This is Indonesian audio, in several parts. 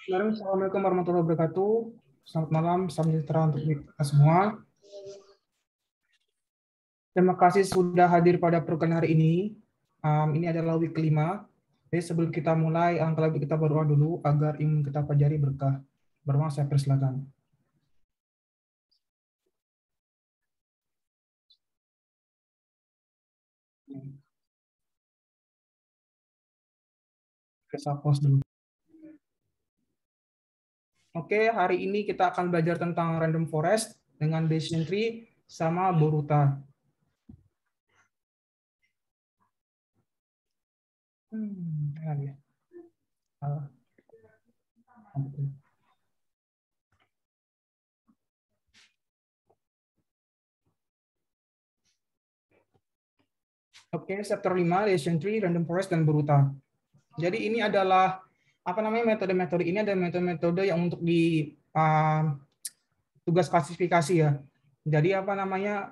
Assalamualaikum warahmatullahi wabarakatuh. Selamat malam, salam sejahtera untuk kita semua. Terima kasih sudah hadir pada program hari ini. Ini adalah week kelima. Jadi sebelum kita mulai, alangkah baik kita berdoa dulu agar iman kita pelajari berkah. Berdoa, saya persilakan. Saya pause dulu. Oke, hari ini kita akan belajar tentang random forest dengan decision tree sama Boruta. Ya. Oke, chapter 5, decision tree, random forest, dan Boruta. Jadi ini adalah metode-metode ini ada metode-metode yang untuk di tugas klasifikasi ya. Jadi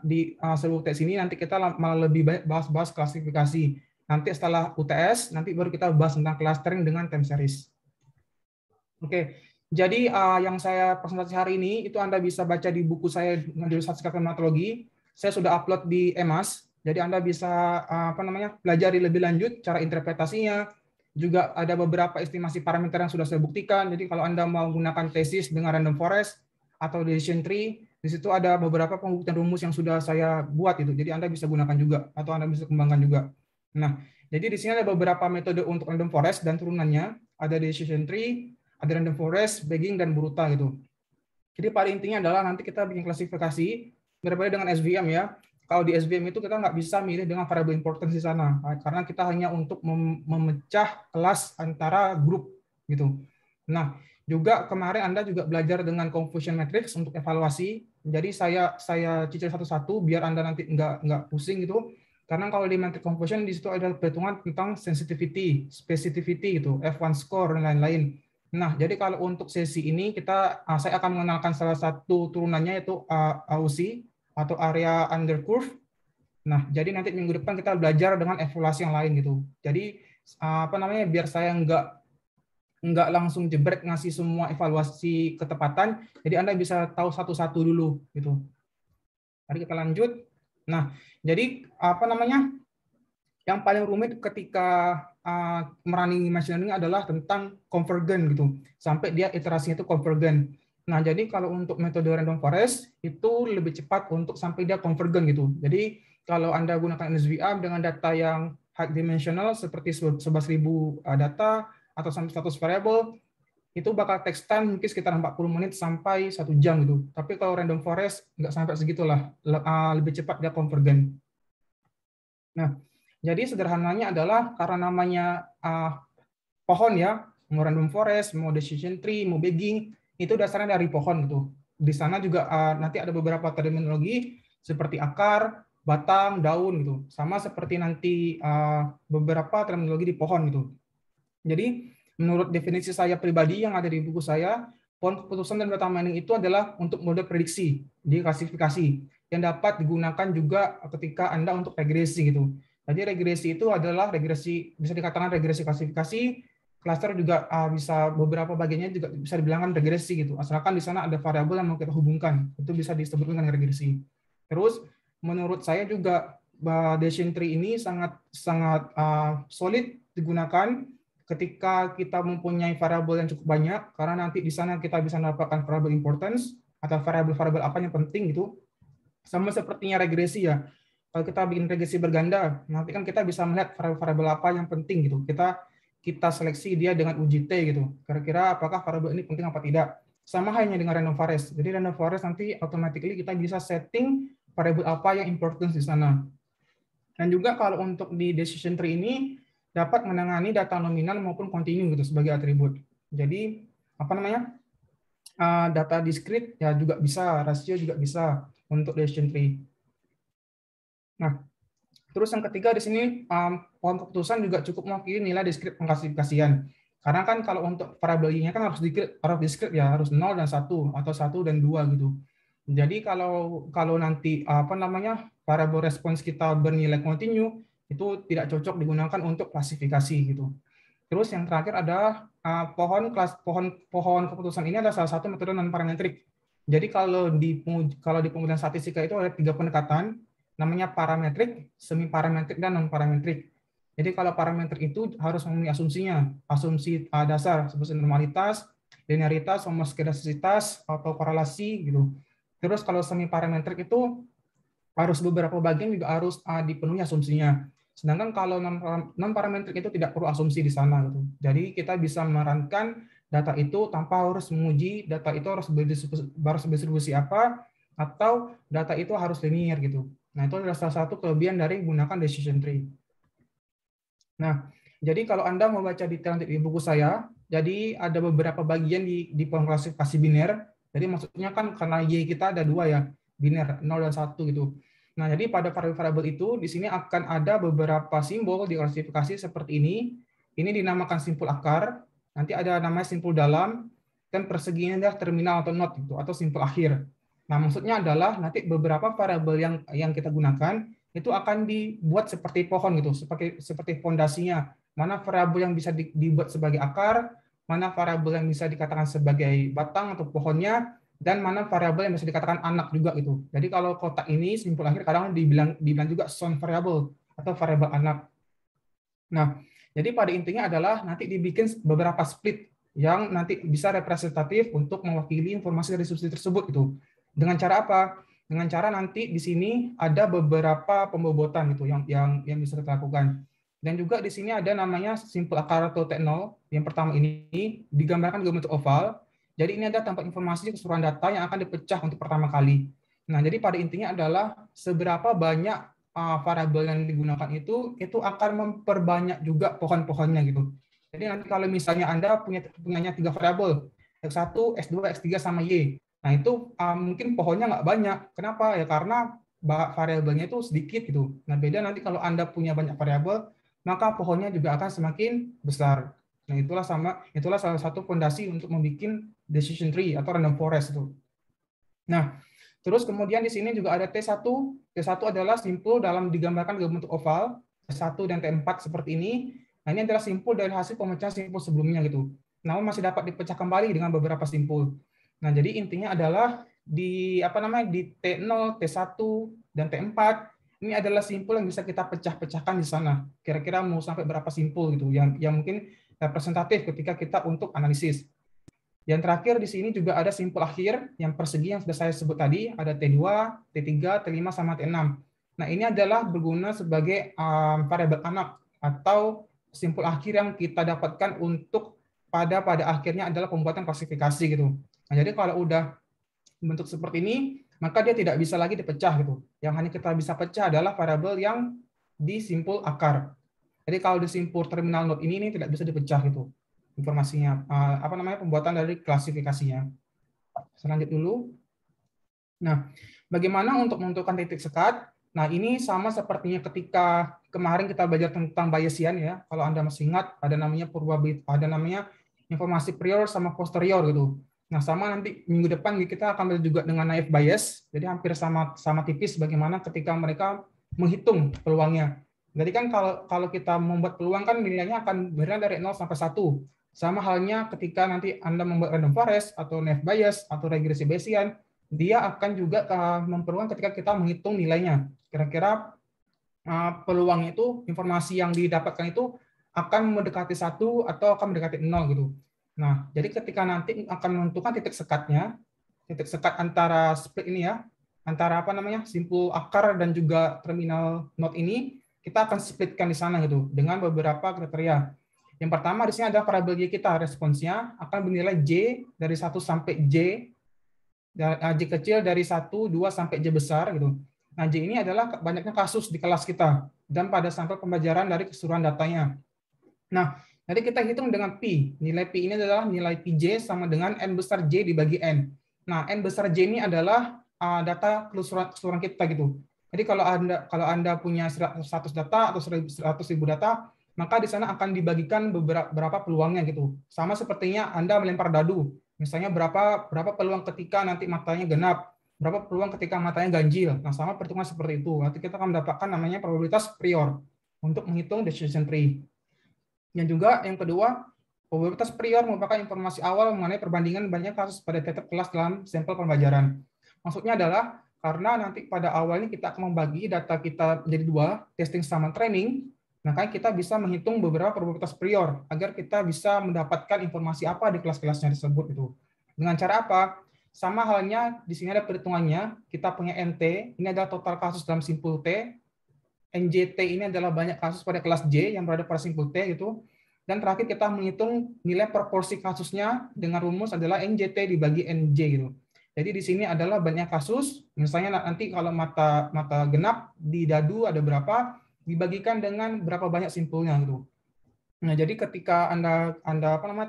di seluruh tes ini nanti kita malah lebih banyak bahas-bahas klasifikasi. Nanti setelah UTS nanti baru kita bahas tentang clustering dengan time series. Oke. Jadi yang saya presentasi hari ini itu Anda bisa baca di buku saya dengan judul Statistika Klimatologi. Saya sudah upload di EMAS. Jadi Anda bisa pelajari lebih lanjut cara interpretasinya. Juga ada beberapa estimasi parameter yang sudah saya buktikan. Jadi kalau Anda mau menggunakan tesis dengan random forest atau decision tree, di situ ada beberapa pembuktian rumus yang sudah saya buat itu. Jadi Anda bisa gunakan juga atau Anda bisa kembangkan juga. Nah, jadi di sini ada beberapa metode untuk random forest dan turunannya. Ada decision tree, ada random forest, bagging, dan Boruta gitu. Jadi pada intinya adalah nanti kita bikin klasifikasi berbeda dengan SVM ya. Kalau di SVM itu kita nggak bisa milih dengan variable importance di sana, karena kita hanya untuk memecah kelas antara grup gitu. Nah, juga kemarin Anda juga belajar dengan confusion matrix untuk evaluasi. Jadi saya cicil satu-satu biar Anda nanti nggak pusing gitu. Karena kalau di matrix confusion di situ ada perhitungan tentang sensitivity, specificity gitu, F1 score dan lain-lain. Nah, jadi kalau untuk sesi ini saya akan mengenalkan salah satu turunannya yaitu AUC atau area under curve. Nah, jadi nanti minggu depan kita belajar dengan evaluasi yang lain gitu. Jadi biar saya nggak langsung jebrek ngasih semua evaluasi ketepatan, jadi Anda bisa tahu satu-satu dulu gitu. Mari kita lanjut. Nah, jadi yang paling rumit ketika merunning machine learning adalah tentang convergent gitu, sampai dia iterasinya itu convergent. Nah, jadi kalau untuk metode random forest itu lebih cepat untuk sampai dia convergent gitu. Jadi kalau Anda gunakan NSVM dengan data yang high dimensional seperti 11.000 data atau sampai 100 variable, itu bakal text time mungkin sekitar 40 menit sampai 1 jam gitu. Tapi kalau random forest nggak sampai segitulah, lebih cepat dia convergent. Nah, jadi sederhananya adalah karena namanya pohon ya, mau random forest, mau decision tree, mau bagging, itu dasarnya dari pohon gitu. Di sana juga nanti ada beberapa terminologi seperti akar, batang, daun gitu. Sama seperti nanti beberapa terminologi di pohon gitu. Jadi menurut definisi saya pribadi yang ada di buku saya, pohon keputusan dan data mining itu adalah untuk mode prediksi di klasifikasi yang dapat digunakan juga ketika Anda untuk regresi gitu. Jadi regresi itu adalah regresi, bisa dikatakan regresi klasifikasi, cluster juga bisa beberapa bagiannya juga bisa dibilangkan regresi gitu. Asalkan di sana ada variabel yang mau kita hubungkan, itu bisa disebut dengan regresi. Terus menurut saya juga decision tree ini sangat solid digunakan ketika kita mempunyai variabel yang cukup banyak, karena nanti di sana kita bisa mendapatkan variabel importance atau variabel-variabel apa yang penting gitu. Sama sepertinya regresi ya. Kalau kita bikin regresi berganda, nanti kan kita bisa melihat variabel apa yang penting gitu. Kita seleksi dia dengan uji T gitu. Kira-kira apakah variabel ini penting apa tidak. Sama halnya dengan random forest. Jadi random forest nanti automatically kita bisa setting variabel apa yang importance di sana. Dan juga kalau untuk di decision tree ini dapat menangani data nominal maupun kontinu gitu sebagai atribut. Jadi data discrete ya juga bisa, rasio juga bisa untuk decision tree. Nah, terus yang ketiga di sini pohon keputusan juga cukup mewakili nilai discrete pengklasifikasian. Karena kan kalau untuk variabelnya kan harus discrete ya, harus 0 dan 1 atau 1 dan 2 gitu. Jadi kalau nanti variabel respons kita bernilai kontinu, itu tidak cocok digunakan untuk klasifikasi gitu. Terus yang terakhir ada pohon keputusan ini adalah salah satu metode non parametrik. Jadi kalau di pengumpulan statistika itu ada 3 pendekatan, namanya parametrik, semi parametrik, dan non parametrik. Jadi kalau parametrik itu harus memenuhi asumsinya, asumsi dasar seperti normalitas, linearitas, homoskedastisitas, atau korelasi gitu. Terus kalau semi parametrik itu harus beberapa bagian juga harus dipenuhi asumsinya. Sedangkan kalau non parametrik itu tidak perlu asumsi di sana gitu. Jadi kita bisa memerankan data itu tanpa harus menguji data itu harus berdistribusi apa, atau data itu harus linear gitu. Nah, itu adalah salah satu kelebihan dari menggunakan decision tree. Nah, jadi kalau Anda mau baca detail di buku saya, jadi ada beberapa bagian di klasifikasi biner. Jadi maksudnya kan karena Y kita ada 2 ya, biner 0 dan 1 gitu. Nah, jadi pada variabel itu di sini akan ada beberapa simbol di klasifikasi seperti ini. Ini dinamakan simpul akar, nanti ada namanya simpul dalam, dan perseginya adalah terminal atau not gitu, atau simpul akhir. Nah, maksudnya adalah nanti beberapa variabel yang kita gunakan itu akan dibuat seperti pohon gitu, seperti fondasinya. Mana variabel yang bisa dibuat sebagai akar, mana variabel yang bisa dikatakan sebagai batang atau pohonnya, dan mana variabel yang bisa dikatakan anak juga gitu. Jadi kalau kotak ini simpul akhir kadang dibilang juga sound variable atau variabel anak. Nah, jadi pada intinya adalah nanti dibikin beberapa split yang nanti bisa representatif untuk mewakili informasi dari substitusi tersebut itu. Dengan cara apa? Dengan cara nanti di sini ada beberapa pembobotan gitu yang bisa kita lakukan. Dan juga di sini ada namanya simpul akar atau T0. Yang pertama ini digambarkan dengan bentuk oval. Jadi ini ada tempat informasi keseluruhan data yang akan dipecah untuk pertama kali. Nah, jadi pada intinya adalah seberapa banyak variabel yang digunakan itu akan memperbanyak juga pohon-pohonnya gitu. Jadi nanti kalau misalnya Anda punyanya 3 variabel, X1, X2, X3 sama Y. Nah, itu mungkin pohonnya nggak banyak. Kenapa? Ya karena variabelnya itu sedikit gitu. Nah, beda nanti kalau Anda punya banyak variabel, maka pohonnya juga akan semakin besar. Nah, itulah salah satu fondasi untuk membuat decision tree atau random forest itu. Nah, terus kemudian di sini juga ada T1. T1 adalah simpul dalam digambarkan dalam bentuk oval. T1 dan T4 seperti ini. Nah, ini adalah simpul dari hasil pemecahan simpul sebelumnya gitu. Namun masih dapat dipecah kembali dengan beberapa simpul. Nah, jadi intinya adalah di T0, T1 dan T4 ini adalah simpul yang bisa kita pecah-pecahkan di sana. Kira-kira mau sampai berapa simpul gitu yang mungkin representatif ketika kita untuk analisis. Yang terakhir di sini juga ada simpul akhir yang persegi yang sudah saya sebut tadi, ada T2, T3, T5 sama T6. Nah, ini adalah berguna sebagai variabel anak atau simpul akhir yang kita dapatkan untuk pada akhirnya adalah pembuatan klasifikasi gitu. Nah, jadi kalau udah bentuk seperti ini, maka dia tidak bisa lagi dipecah gitu. Yang hanya kita bisa pecah adalah variabel yang di simpul akar. Jadi kalau di simpul terminal node ini tidak bisa dipecah gitu informasinya, pembuatan dari klasifikasinya. Saya lanjut dulu. Nah, bagaimana untuk menentukan titik sekat? Nah, ini sama sepertinya ketika kemarin kita belajar tentang Bayesian ya. Kalau Anda masih ingat, ada namanya informasi prior sama posterior gitu. Nah, sama nanti minggu depan kita akan belajar juga dengan naive Bayes. Jadi hampir sama tipis bagaimana ketika mereka menghitung peluangnya. Jadi kan kalau kita membuat peluang kan nilainya akan berada dari 0 sampai 1. Sama halnya ketika nanti Anda membuat random forest atau naive Bayes atau regresi Bayesian, dia akan juga memperlukan ketika kita menghitung nilainya. Kira-kira peluang itu, informasi yang didapatkan itu akan mendekati 1 atau akan mendekati 0 gitu. Nah, jadi ketika nanti akan menentukan titik sekatnya, titik sekat antara split ini ya, antara simpul akar dan juga terminal node ini, kita akan splitkan di sana gitu dengan beberapa kriteria. Yang pertama di sini ada variabel Y kita, responsnya akan bernilai J dari 1 sampai J, J kecil dari 1, 2 sampai J besar gitu. Nah, J ini adalah banyaknya kasus di kelas kita dan pada sampel pembelajaran dari keseluruhan datanya. Nah, jadi kita hitung dengan Pi. Nilai Pi ini adalah nilai Pj sama dengan N besar J dibagi N. Nah, N besar J ini adalah data keseluruhan kita gitu. Jadi kalau Anda punya 100 data atau 100.000 data, maka di sana akan dibagikan berapa peluangnya gitu. Sama sepertinya Anda melempar dadu. Misalnya berapa peluang ketika nanti matanya genap, berapa peluang ketika matanya ganjil. Nah, sama perhitungan seperti itu. Nanti kita akan mendapatkan namanya probabilitas prior untuk menghitung decision tree. Yang juga yang kedua, Probabilitas prior merupakan informasi awal mengenai perbandingan banyak kasus pada tiap kelas dalam sampel pembelajaran. Maksudnya adalah karena nanti pada awalnya kita akan membagi data kita menjadi dua, testing sama training, maka kita bisa menghitung beberapa probabilitas prior agar kita bisa mendapatkan informasi apa di kelas-kelasnya tersebut itu. Dengan cara apa? Sama halnya di sini ada perhitungannya, kita punya NT, ini adalah total kasus dalam simpul T, NJT ini adalah banyak kasus pada kelas J yang berada pada simpul T gitu. Dan terakhir kita menghitung nilai proporsi kasusnya dengan rumus adalah NJT dibagi NJ gitu. Jadi di sini adalah banyak kasus, misalnya nanti kalau mata genap di dadu ada berapa, dibagikan dengan berapa banyak simpulnya gitu. Nah, jadi ketika Anda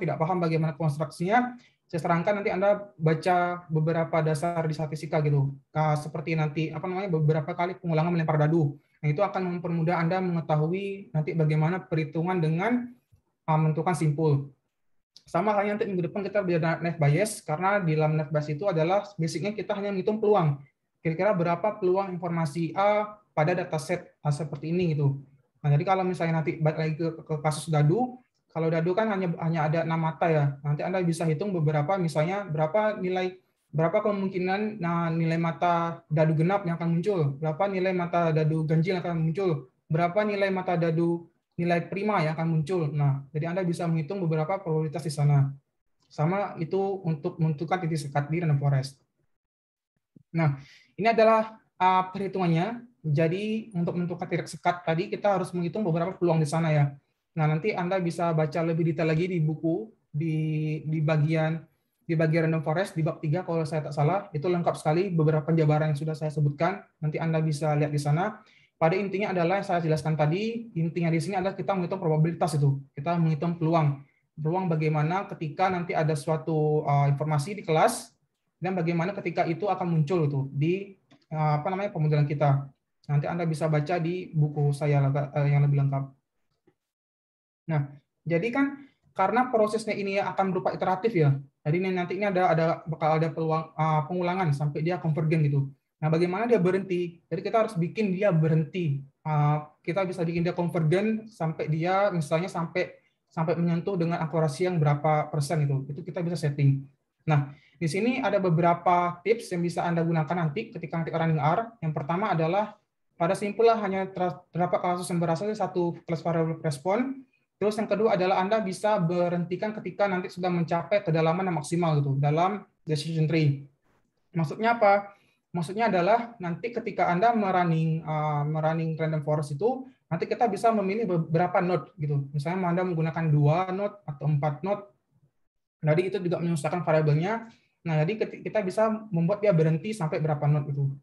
tidak paham bagaimana konstruksinya, saya sarankan nanti Anda baca beberapa dasar di statistika gitu. Seperti nanti beberapa kali pengulangan melempar dadu. Nah, itu akan mempermudah Anda mengetahui nanti bagaimana perhitungan dengan menentukan simpul. Sama halnya nanti minggu depan kita belajar net bias, karena di dalam net bias itu adalah basicnya kita hanya menghitung peluang. Kira-kira berapa peluang informasi A pada dataset seperti ini gitu. Nah, jadi kalau misalnya nanti balik lagi ke kasus dadu, kalau dadu kan hanya ada 6 mata ya. Nanti Anda bisa hitung beberapa, misalnya berapa kemungkinan nilai mata dadu genap yang akan muncul, berapa nilai mata dadu ganjil yang akan muncul, berapa nilai mata dadu nilai prima yang akan muncul. Nah, jadi Anda bisa menghitung beberapa probabilitas di sana. Sama itu untuk menentukan titik sekat di random forest. Nah, ini adalah perhitungannya. Jadi untuk menentukan titik sekat tadi kita harus menghitung beberapa peluang di sana ya. Nah, nanti Anda bisa baca lebih detail lagi di buku di bagian random forest di bab 3 kalau saya tak salah. Itu lengkap sekali beberapa penjabaran yang sudah saya sebutkan. Nanti Anda bisa lihat di sana. Pada intinya adalah yang saya jelaskan tadi, intinya di sini adalah kita menghitung probabilitas itu. Kita menghitung peluang. Peluang bagaimana ketika nanti ada suatu informasi di kelas, dan bagaimana ketika itu akan muncul itu di pemodelan kita. Nanti Anda bisa baca di buku saya yang lebih lengkap. Nah, jadi kan karena prosesnya ini akan berupa iteratif ya. Jadi nanti ini bakal ada peluang pengulangan sampai dia konvergen gitu. Nah, bagaimana dia berhenti? Jadi kita harus bikin dia berhenti. Kita bisa bikin dia konvergen sampai dia misalnya sampai menyentuh dengan akurasi yang berapa persen itu. Itu kita bisa setting. Nah, di sini ada beberapa tips yang bisa Anda gunakan nanti ketika running R. Yang pertama adalah pada simpul hanya terdapat kasus yang berasal dari satu kelas variable respon. Terus yang kedua adalah Anda bisa berhentikan ketika nanti sudah mencapai kedalaman yang maksimal gitu dalam decision tree. Maksudnya apa? Maksudnya adalah nanti ketika Anda merunning random forest itu, nanti kita bisa memilih beberapa node gitu. Misalnya Anda menggunakan 2 node atau 4 node. Jadi itu juga menyesuaikan variabelnya. Nah, jadi kita bisa membuat dia berhenti sampai berapa node itu.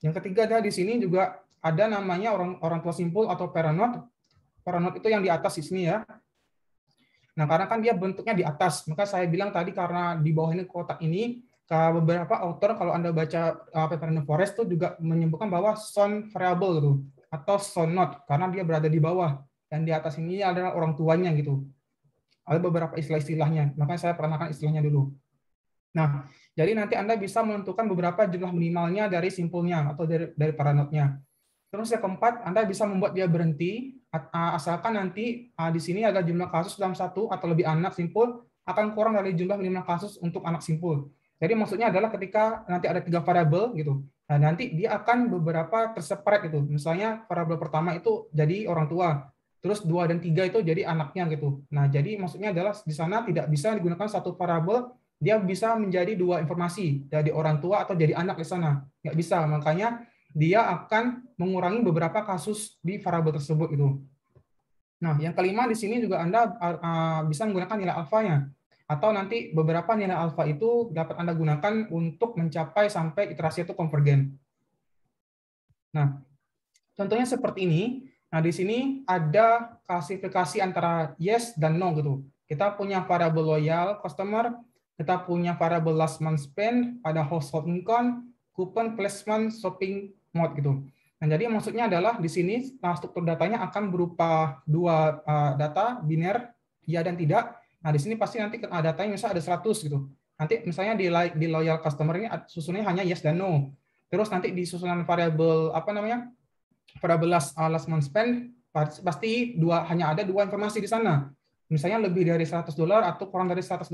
Yang ketiga adalah di sini juga ada namanya orang tua simpul atau paranode. Paranode itu yang di atas di sini ya. Nah, karena kan dia bentuknya di atas, maka saya bilang tadi karena di bawah ini kotak ini, beberapa author kalau Anda baca paper in the forest itu juga menyebutkan bahwa sound variable gitu atau sound node karena dia berada di bawah dan di atas ini adalah orang tuanya gitu. Ada beberapa istilah-istilahnya, makanya saya perkenalkan istilahnya dulu. Nah, jadi nanti Anda bisa menentukan beberapa jumlah minimalnya dari simpulnya atau dari paranode-nya. Terus yang keempat, Anda bisa membuat dia berhenti, asalkan nanti di sini ada jumlah kasus dalam satu atau lebih anak simpul akan kurang dari jumlah minimal kasus untuk anak simpul. Jadi maksudnya adalah ketika nanti ada 3 variabel gitu, nah nanti dia akan beberapa terseparate gitu. Misalnya variabel pertama itu jadi orang tua, terus 2 dan 3 itu jadi anaknya gitu. Nah jadi maksudnya adalah di sana tidak bisa digunakan satu variabel, dia bisa menjadi 2 informasi, jadi orang tua atau jadi anak di sana. Nggak bisa, makanya dia akan mengurangi beberapa kasus di variabel tersebut itu. Nah, yang kelima di sini juga Anda bisa menggunakan nilai alfanya. Atau nanti beberapa nilai alfa itu dapat Anda gunakan untuk mencapai sampai iterasi itu konvergen. Nah, contohnya seperti ini. Nah, di sini ada klasifikasi antara yes dan no gitu. Kita punya variabel loyal customer, kita punya variabel last month spend, ada household income, coupon placement, shopping mode gitu. Nah, jadi maksudnya adalah di sini struktur datanya akan berupa 2 data biner, ya dan tidak. Nah, di sini pasti nanti datanya misalnya ada 100 gitu. Nanti misalnya di loyal customer ini susunannya hanya yes dan no. Terus nanti di susunan variabel variabel last month spend pasti hanya ada 2 informasi di sana. misalnya lebih dari $100 atau kurang dari $100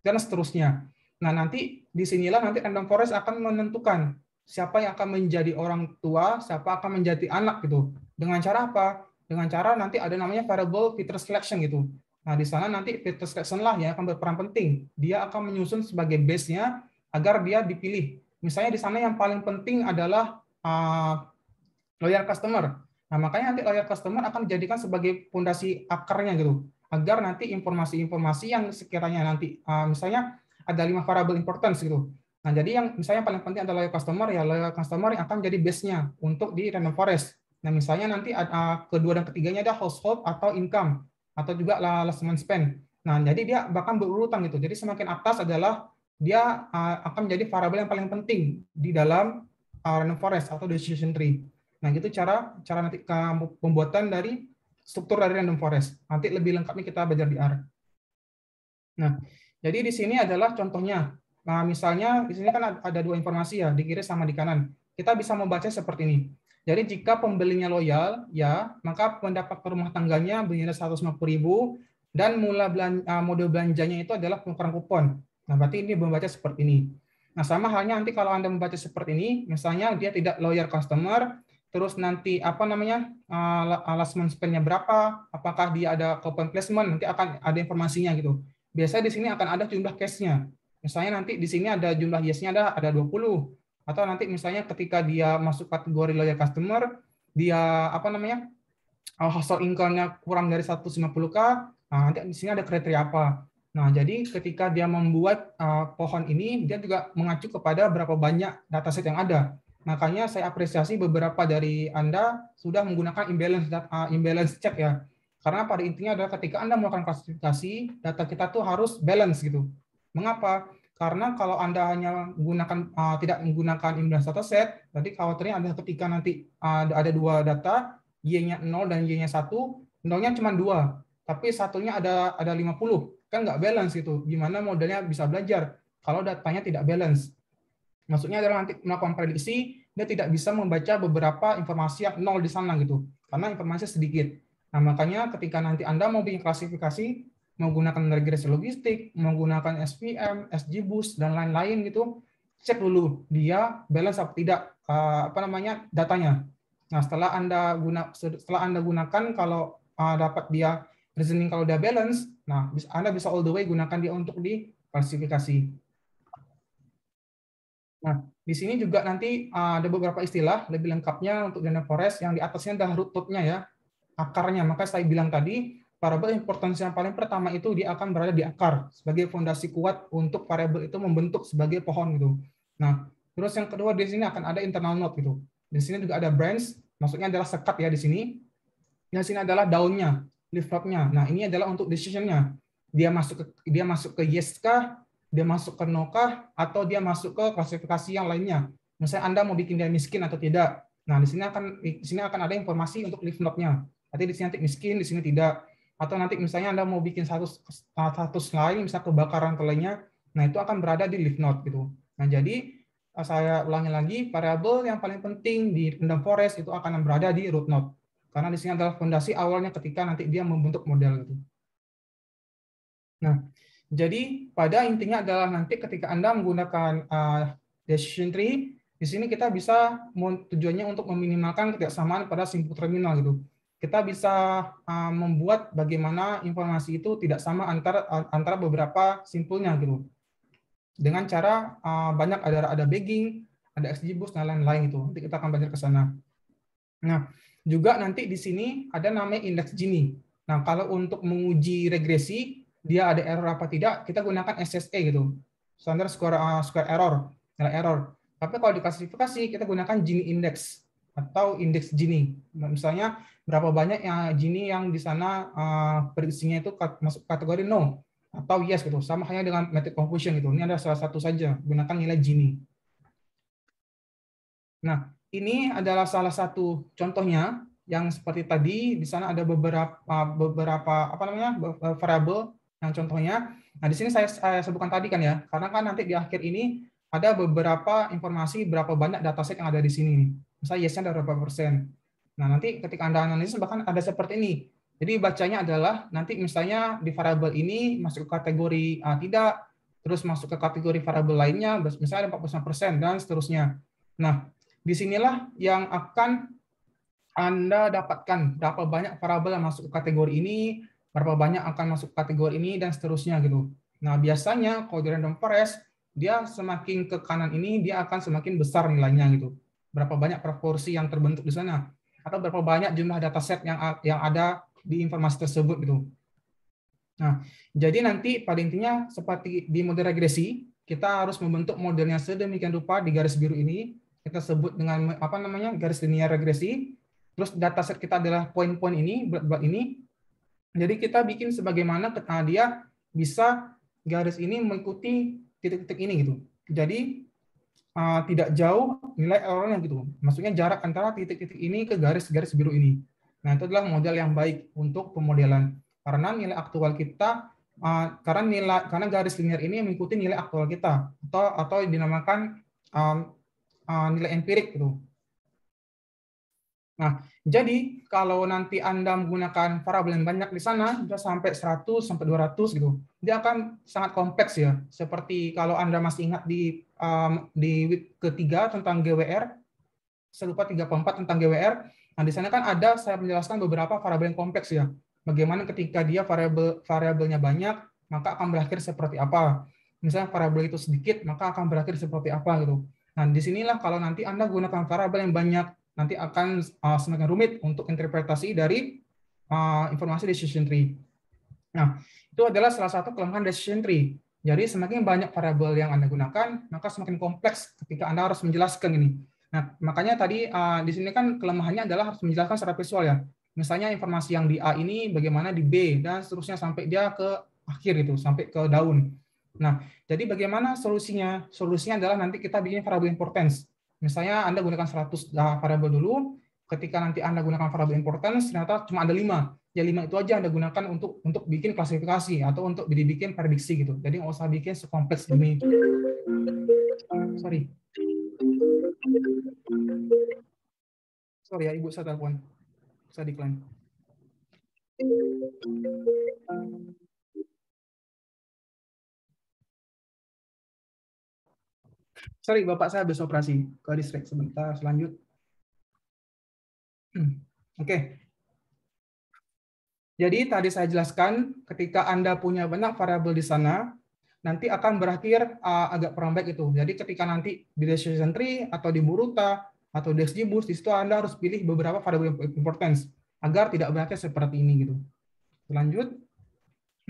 dan seterusnya. Nah, nanti disinilah nanti random forest akan menentukan siapa yang akan menjadi orang tua, siapa akan menjadi anak gitu. Dengan cara apa? Dengan cara nanti ada namanya variable filter selection gitu. Nah, di sana nanti filter selection lah yang akan berperan penting. Dia akan menyusun sebagai base-nya agar dia dipilih. Misalnya di sana yang paling penting adalah loyal customer. Nah, makanya nanti loyal customer akan dijadikan sebagai fondasi akarnya gitu, agar nanti informasi-informasi yang sekiranya nanti misalnya ada 5 variable importance gitu. Nah, jadi yang misalnya paling penting adalah loyal customer, ya loyal customer yang akan menjadi base-nya untuk di random forest. Nah, misalnya nanti kedua dan ketiganya ada household atau income atau juga last month spend. Nah, jadi dia bahkan berurutan gitu. Jadi semakin atas adalah dia akan menjadi variabel yang paling penting di dalam random forest atau decision tree. Nah, gitu cara nanti pembuatan dari struktur dari random forest. Nanti lebih lengkapnya kita belajar di R. Nah, jadi di sini adalah contohnya. Nah, misalnya di sini kan ada dua informasi ya, di kiri sama di kanan. Kita bisa membaca seperti ini. Jadi jika pembelinya loyal, ya, maka pendapat rumah tangganya bernilai 150.000 dan mode belanjanya itu adalah penukaran kupon. Nah, berarti ini membaca seperti ini. Nah, sama halnya nanti kalau Anda membaca seperti ini, misalnya dia tidak loyal customer, terus nanti apa namanya last month spend-nya berapa, apakah dia ada coupon placement, nanti akan ada informasinya gitu. Biasanya di sini akan ada jumlah case-nya. Misalnya nanti di sini ada jumlah yes-nya ada 20. Atau nanti misalnya ketika dia masuk kategori loyal customer, dia apa namanya household income-nya kurang dari 150K, nah nanti di sini ada kriteria apa. Nah, jadi ketika dia membuat pohon ini, dia juga mengacu kepada berapa banyak dataset yang ada. Makanya saya apresiasi beberapa dari Anda sudah menggunakan imbalance check ya. Karena pada intinya adalah ketika Anda melakukan klasifikasi, data kita tuh harus balance gitu. Mengapa? Karena kalau Anda hanya tidak menggunakan imbalance dataset, berarti khawatirnya adalah ketika nanti ada dua data, Y-nya 0 dan Y-nya 1, 0-nya cuma 2, tapi satunya ada 50. Kan nggak balance gitu. Gimana modelnya bisa belajar kalau datanya tidak balance? Maksudnya adalah nanti melakukan prediksi, dia tidak bisa membaca beberapa informasi yang 0 di sana gitu, karena informasinya sedikit. Nah, makanya ketika nanti Anda mau bikin klasifikasi, menggunakan regresi logistik, menggunakan SVM, SGBoost, dan lain-lain gitu, cek dulu dia balance atau tidak datanya. Nah, setelah Anda gunakan kalau dapat dia reasoning kalau dia balance, nah Anda bisa all the way gunakan dia untuk di klasifikasi. Nah, di sini juga nanti ada beberapa istilah lebih lengkapnya untuk dana forest yang di atasnya adalah root node-nya ya, akarnya. Maka saya bilang tadi, variabel importance yang paling pertama itu dia akan berada di akar sebagai fondasi kuat untuk variabel itu membentuk sebagai pohon gitu. Nah, terus yang kedua di sini akan ada internal node gitu. Di sini juga ada branch, maksudnya adalah sekat ya di sini. Di sini adalah daunnya, leaf node-nya. Nah, ini adalah untuk decision-nya. Dia masuk ke yes kah, dia masuk ke no kah, atau dia masuk ke klasifikasi yang lainnya. Misalnya Anda mau bikin dia miskin atau tidak. Nah, di sini akan ada informasi untuk leaf node-nya. Nanti di sini nanti miskin, di sini tidak. Atau nanti misalnya Anda mau bikin status lain, misalnya kebakaran lainnya, nah itu akan berada di leaf node gitu. Nah, jadi saya ulangi lagi, variabel yang paling penting di random forest itu akan berada di root node. Karena di sini adalah fondasi awalnya ketika nanti dia membentuk model gitu. Nah, jadi pada intinya adalah nanti ketika Anda menggunakan decision tree, di sini kita bisa tujuannya untuk meminimalkan ketidaksamaan pada simpul terminal gitu. Kita bisa membuat bagaimana informasi itu tidak sama antara beberapa simpulnya gitu. Dengan cara banyak ada bagging, ada XGBoost dan lain-lain itu. Nanti kita akan belajar ke sana. Nah, juga nanti di sini ada namanya indeks Gini. Nah, kalau untuk menguji regresi, dia ada error apa tidak, kita gunakan SSE gitu. Standard square error, nilai error. Tapi kalau diklasifikasi, kita gunakan Gini index atau indeks Gini. Nah, misalnya berapa banyak Gini yang di sana prediksinya itu masuk kategori no atau yes gitu. Sama halnya dengan method confusion gitu. Ini ada salah satu saja, gunakan nilai Gini. Nah, ini adalah salah satu contohnya yang seperti tadi di sana ada beberapa variabel yang contohnya. Nah, di sini saya sebutkan tadi kan ya, karena kan nanti di akhir ini ada beberapa informasi berapa banyak dataset yang ada di sini. Misalnya yes-nya ada berapa persen. Nah, nanti ketika Anda analisis bahkan ada seperti ini. Jadi bacanya adalah nanti misalnya di variabel ini masuk ke kategori tidak, terus masuk ke kategori variabel lainnya, misalnya ada 49% dan seterusnya. Nah, disinilah yang akan Anda dapatkan berapa banyak variabel yang masuk ke kategori ini, berapa banyak akan masuk ke kategori ini, dan seterusnya gitu. Nah, biasanya kalau di random forest, dia semakin ke kanan ini, dia akan semakin besar nilainya gitu. Berapa banyak proporsi yang terbentuk di sana, atau berapa banyak jumlah dataset yang ada di informasi tersebut gitu. Nah, jadi nanti pada intinya seperti di model regresi, kita harus membentuk modelnya sedemikian rupa di garis biru ini, kita sebut dengan apa namanya garis linear regresi. Terus dataset kita adalah poin-poin ini, bulat ini. Jadi kita bikin sebagaimana dia bisa garis ini mengikuti titik-titik ini gitu. Jadi tidak jauh nilai errornya gitu. Maksudnya jarak antara titik-titik ini ke garis-garis biru ini. Nah, itu adalah model yang baik untuk pemodelan. Karena nilai aktual kita karena garis linear ini mengikuti nilai aktual kita atau dinamakan nilai empirik gitu. Nah, jadi kalau nanti Anda menggunakan variabel yang banyak di sana, bisa sampai 100 sampai 200 gitu. Dia akan sangat kompleks ya. Seperti kalau Anda masih ingat di week ketiga tentang GWR, saya lupa 34 tentang GWR. Nah, di sana kan ada saya menjelaskan beberapa variabel yang kompleks ya. Bagaimana ketika dia variabelnya banyak, maka akan berakhir seperti apa. Misalnya variabel itu sedikit, maka akan berakhir seperti apa gitu. Nah, disinilah kalau nanti Anda gunakan variabel yang banyak, nanti akan semakin rumit untuk interpretasi dari informasi decision tree. Nah, itu adalah salah satu kelemahan decision tree. Jadi semakin banyak variabel yang Anda gunakan, maka semakin kompleks ketika Anda harus menjelaskan ini. Nah, makanya tadi di sini kan kelemahannya adalah harus menjelaskan secara visual ya. Misalnya informasi yang di A ini bagaimana di B dan seterusnya sampai dia ke akhir itu, sampai ke daun. Nah, jadi bagaimana solusinya? Solusinya adalah nanti kita bikin variabel importance. Misalnya Anda gunakan 100 variabel dulu, ketika nanti Anda gunakan variabel importance, ternyata cuma ada 5. Ya 5 itu aja Anda gunakan untuk bikin klasifikasi atau untuk dibikin prediksi gitu. Jadi nggak usah bikin sekompleks ini. Sorry. Sorry ya, Ibu, saya telepon. Saya decline. Sorry, Bapak, saya habis operasi. Ke distract sebentar, selanjut. Oke. Jadi tadi saya jelaskan, ketika Anda punya banyak variabel di sana, nanti akan berakhir agak kurang baik itu. Jadi ketika nanti di decision tree atau di Boruta atau di XGBoost, di situ Anda harus pilih beberapa variabel importance agar tidak berakhir seperti ini gitu. Lanjut.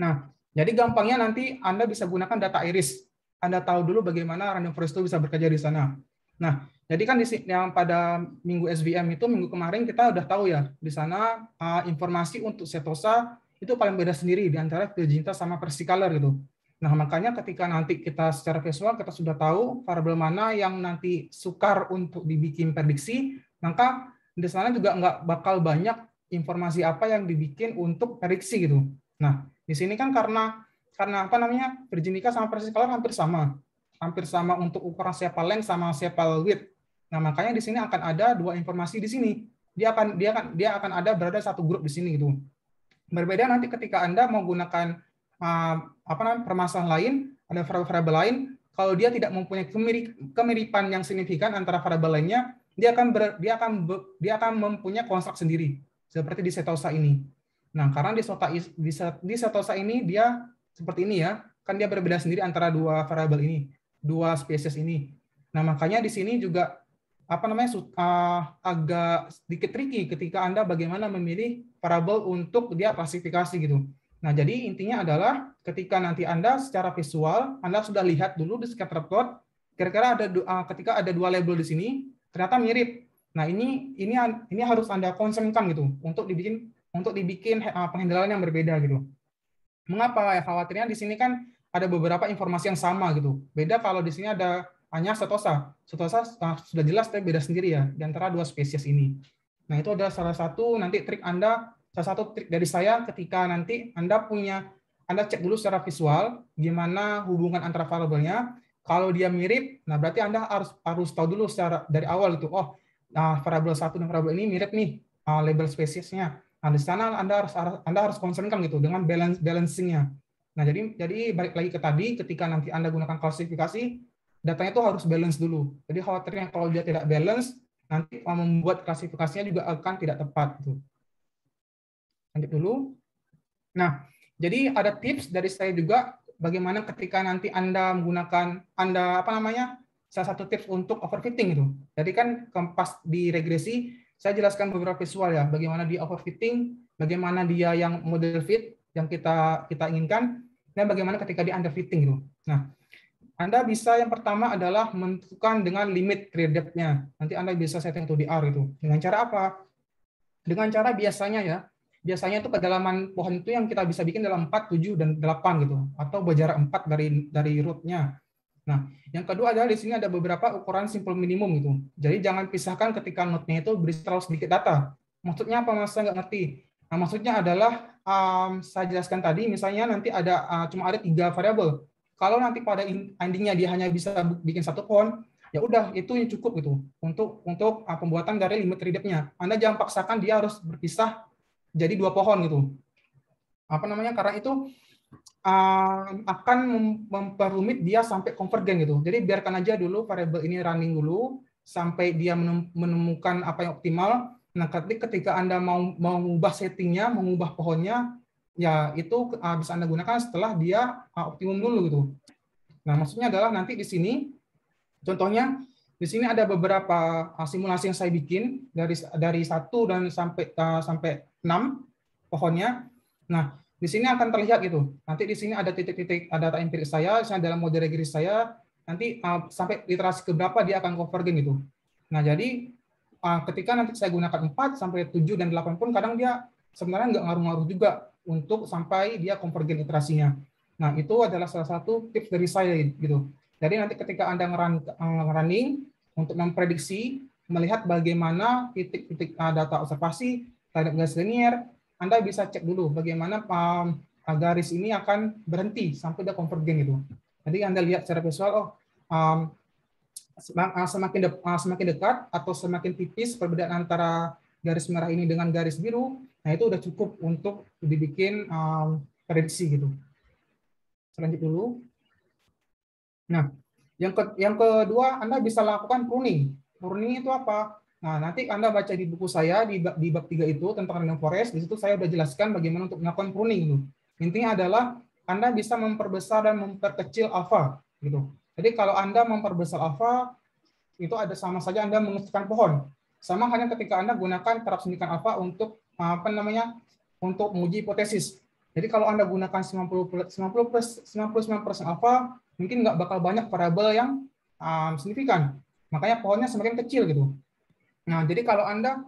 Nah, jadi gampangnya nanti Anda bisa gunakan data iris. Anda tahu dulu bagaimana random forest itu bisa bekerja di sana. Nah, jadi kan yang pada minggu SVM itu minggu kemarin kita udah tahu ya di sana informasi untuk setosa itu paling beda sendiri di antara Virginita sama Versicolor gitu. Nah, makanya ketika nanti kita secara visual kita sudah tahu variabel mana yang nanti sukar untuk dibikin prediksi, maka di sana juga nggak bakal banyak informasi apa yang dibikin untuk prediksi gitu. Nah, di sini kan karena apa namanya Virginica sama Versicolor hampir sama untuk ukuran sepal length sama sepal width. Nah, makanya di sini akan ada dua informasi di sini. Dia akan ada berada satu grup di sini gitu. Berbeda nanti ketika Anda mau gunakan permasalahan lain, ada variabel lain, kalau dia tidak mempunyai kemiripan yang signifikan antara variabel lainnya, dia akan mempunyai konstruk sendiri seperti di setosa ini. Nah, karena di setosa ini dia seperti ini ya, kan dia berbeda sendiri antara dua variabel ini, dua spesies ini. Nah, makanya di sini juga agak sedikit tricky ketika Anda bagaimana memilih variabel untuk dia klasifikasi gitu. Nah, jadi intinya adalah ketika nanti Anda secara visual, Anda sudah lihat dulu di scatter plot, kira-kira ketika ada dua label di sini, ternyata mirip. Nah, ini harus Anda concernkan gitu untuk dibikin penghandlaan yang berbeda gitu. Mengapa? Ya, khawatirnya di sini kan ada beberapa informasi yang sama gitu. Beda kalau di sini ada hanya setosa. Setosa sudah jelas tapi beda sendiri ya di antara dua spesies ini. Nah, itu adalah salah satu nanti trik Anda, salah satu trik dari saya ketika nanti Anda cek dulu secara visual gimana hubungan antara variabelnya. Kalau dia mirip, nah berarti Anda harus tahu dulu secara dari awal itu. Oh, variabel satu dan variabel ini mirip nih label spesiesnya. Nah, di sana Anda harus concernkan gitu dengan balancing-nya. Nah, jadi balik lagi ke tadi, ketika nanti Anda gunakan klasifikasi, datanya itu harus balance dulu. Jadi khawatirnya kalau dia tidak balance, nanti membuat klasifikasinya juga akan tidak tepat gitu. Lanjut dulu. Nah, jadi ada tips dari saya juga bagaimana ketika nanti Anda menggunakan salah satu tips untuk overfitting itu. Jadi kan pas di regresi saya jelaskan beberapa visual ya, bagaimana dia overfitting, bagaimana dia yang model fit yang kita inginkan, dan bagaimana ketika dia underfitting gitu. Nah, Anda bisa yang pertama adalah menentukan dengan limit create depth-nya. Nanti Anda bisa setting itu di R itu. Dengan cara apa? Dengan cara biasanya itu kedalaman pohon itu yang kita bisa bikin dalam 4, 7, dan 8 gitu, atau berjarak 4 dari root-nya. Nah, yang kedua adalah di sini ada beberapa ukuran simple minimum gitu. Jadi jangan pisahkan ketika node-nya itu berisi terlalu sedikit data. Maksudnya apa, Mas? Saya nggak ngerti. Nah, maksudnya adalah saya jelaskan tadi, misalnya nanti cuma ada 3 variabel. Kalau nanti pada ending-nya dia hanya bisa bikin satu pohon, ya udah itu yang cukup gitu untuk pembuatan dari limit readable-nya. Anda jangan paksakan dia harus berpisah jadi 2 pohon gitu. Karena itu akan memperumit dia sampai konvergen gitu. Jadi biarkan aja dulu variabel ini running dulu sampai dia menemukan apa yang optimal. Nah, ketika Anda mau mengubah settingnya, mengubah pohonnya, ya itu bisa Anda gunakan setelah dia optimum dulu gitu. Nah, maksudnya adalah nanti di sini, contohnya di sini ada beberapa simulasi yang saya bikin dari 1 dan sampai 6 pohonnya. Nah, di sini akan terlihat gitu. Nanti di sini ada titik-titik data empirik saya, misalnya dalam mode regresi saya, nanti sampai iterasi keberapa dia akan convergen gitu. Nah, jadi ketika nanti saya gunakan 4 sampai 7 dan 8 pun kadang dia sebenarnya nggak ngaruh-ngaruh juga untuk sampai dia convergen iterasinya. Nah, itu adalah salah satu tips dari saya gitu. Jadi nanti ketika Anda running untuk memprediksi, melihat bagaimana titik-titik data observasi terhadap garis linear, Anda bisa cek dulu bagaimana garis ini akan berhenti sampai dia convergen gitu. Jadi Anda lihat secara visual, semakin dekat atau semakin tipis perbedaan antara garis merah ini dengan garis biru, nah itu udah cukup untuk dibikin prediksi gitu. Selanjut dulu. Nah, yang kedua, Anda bisa lakukan pruning. Pruning itu apa? Nah, nanti Anda baca di buku saya di bab 3 itu tentang random forest, di situ saya sudah jelaskan bagaimana untuk melakukan pruning itu. Intinya adalah Anda bisa memperbesar dan memperkecil alfa gitu. Jadi kalau Anda memperbesar alfa, itu ada sama saja Anda mengecilkan pohon. Sama hanya ketika Anda gunakan terap suntikan alfa untuk untuk menguji hipotesis. Jadi kalau Anda gunakan 99% alfa, mungkin nggak bakal banyak variabel yang signifikan. Makanya pohonnya semakin kecil gitu. Nah, jadi kalau Anda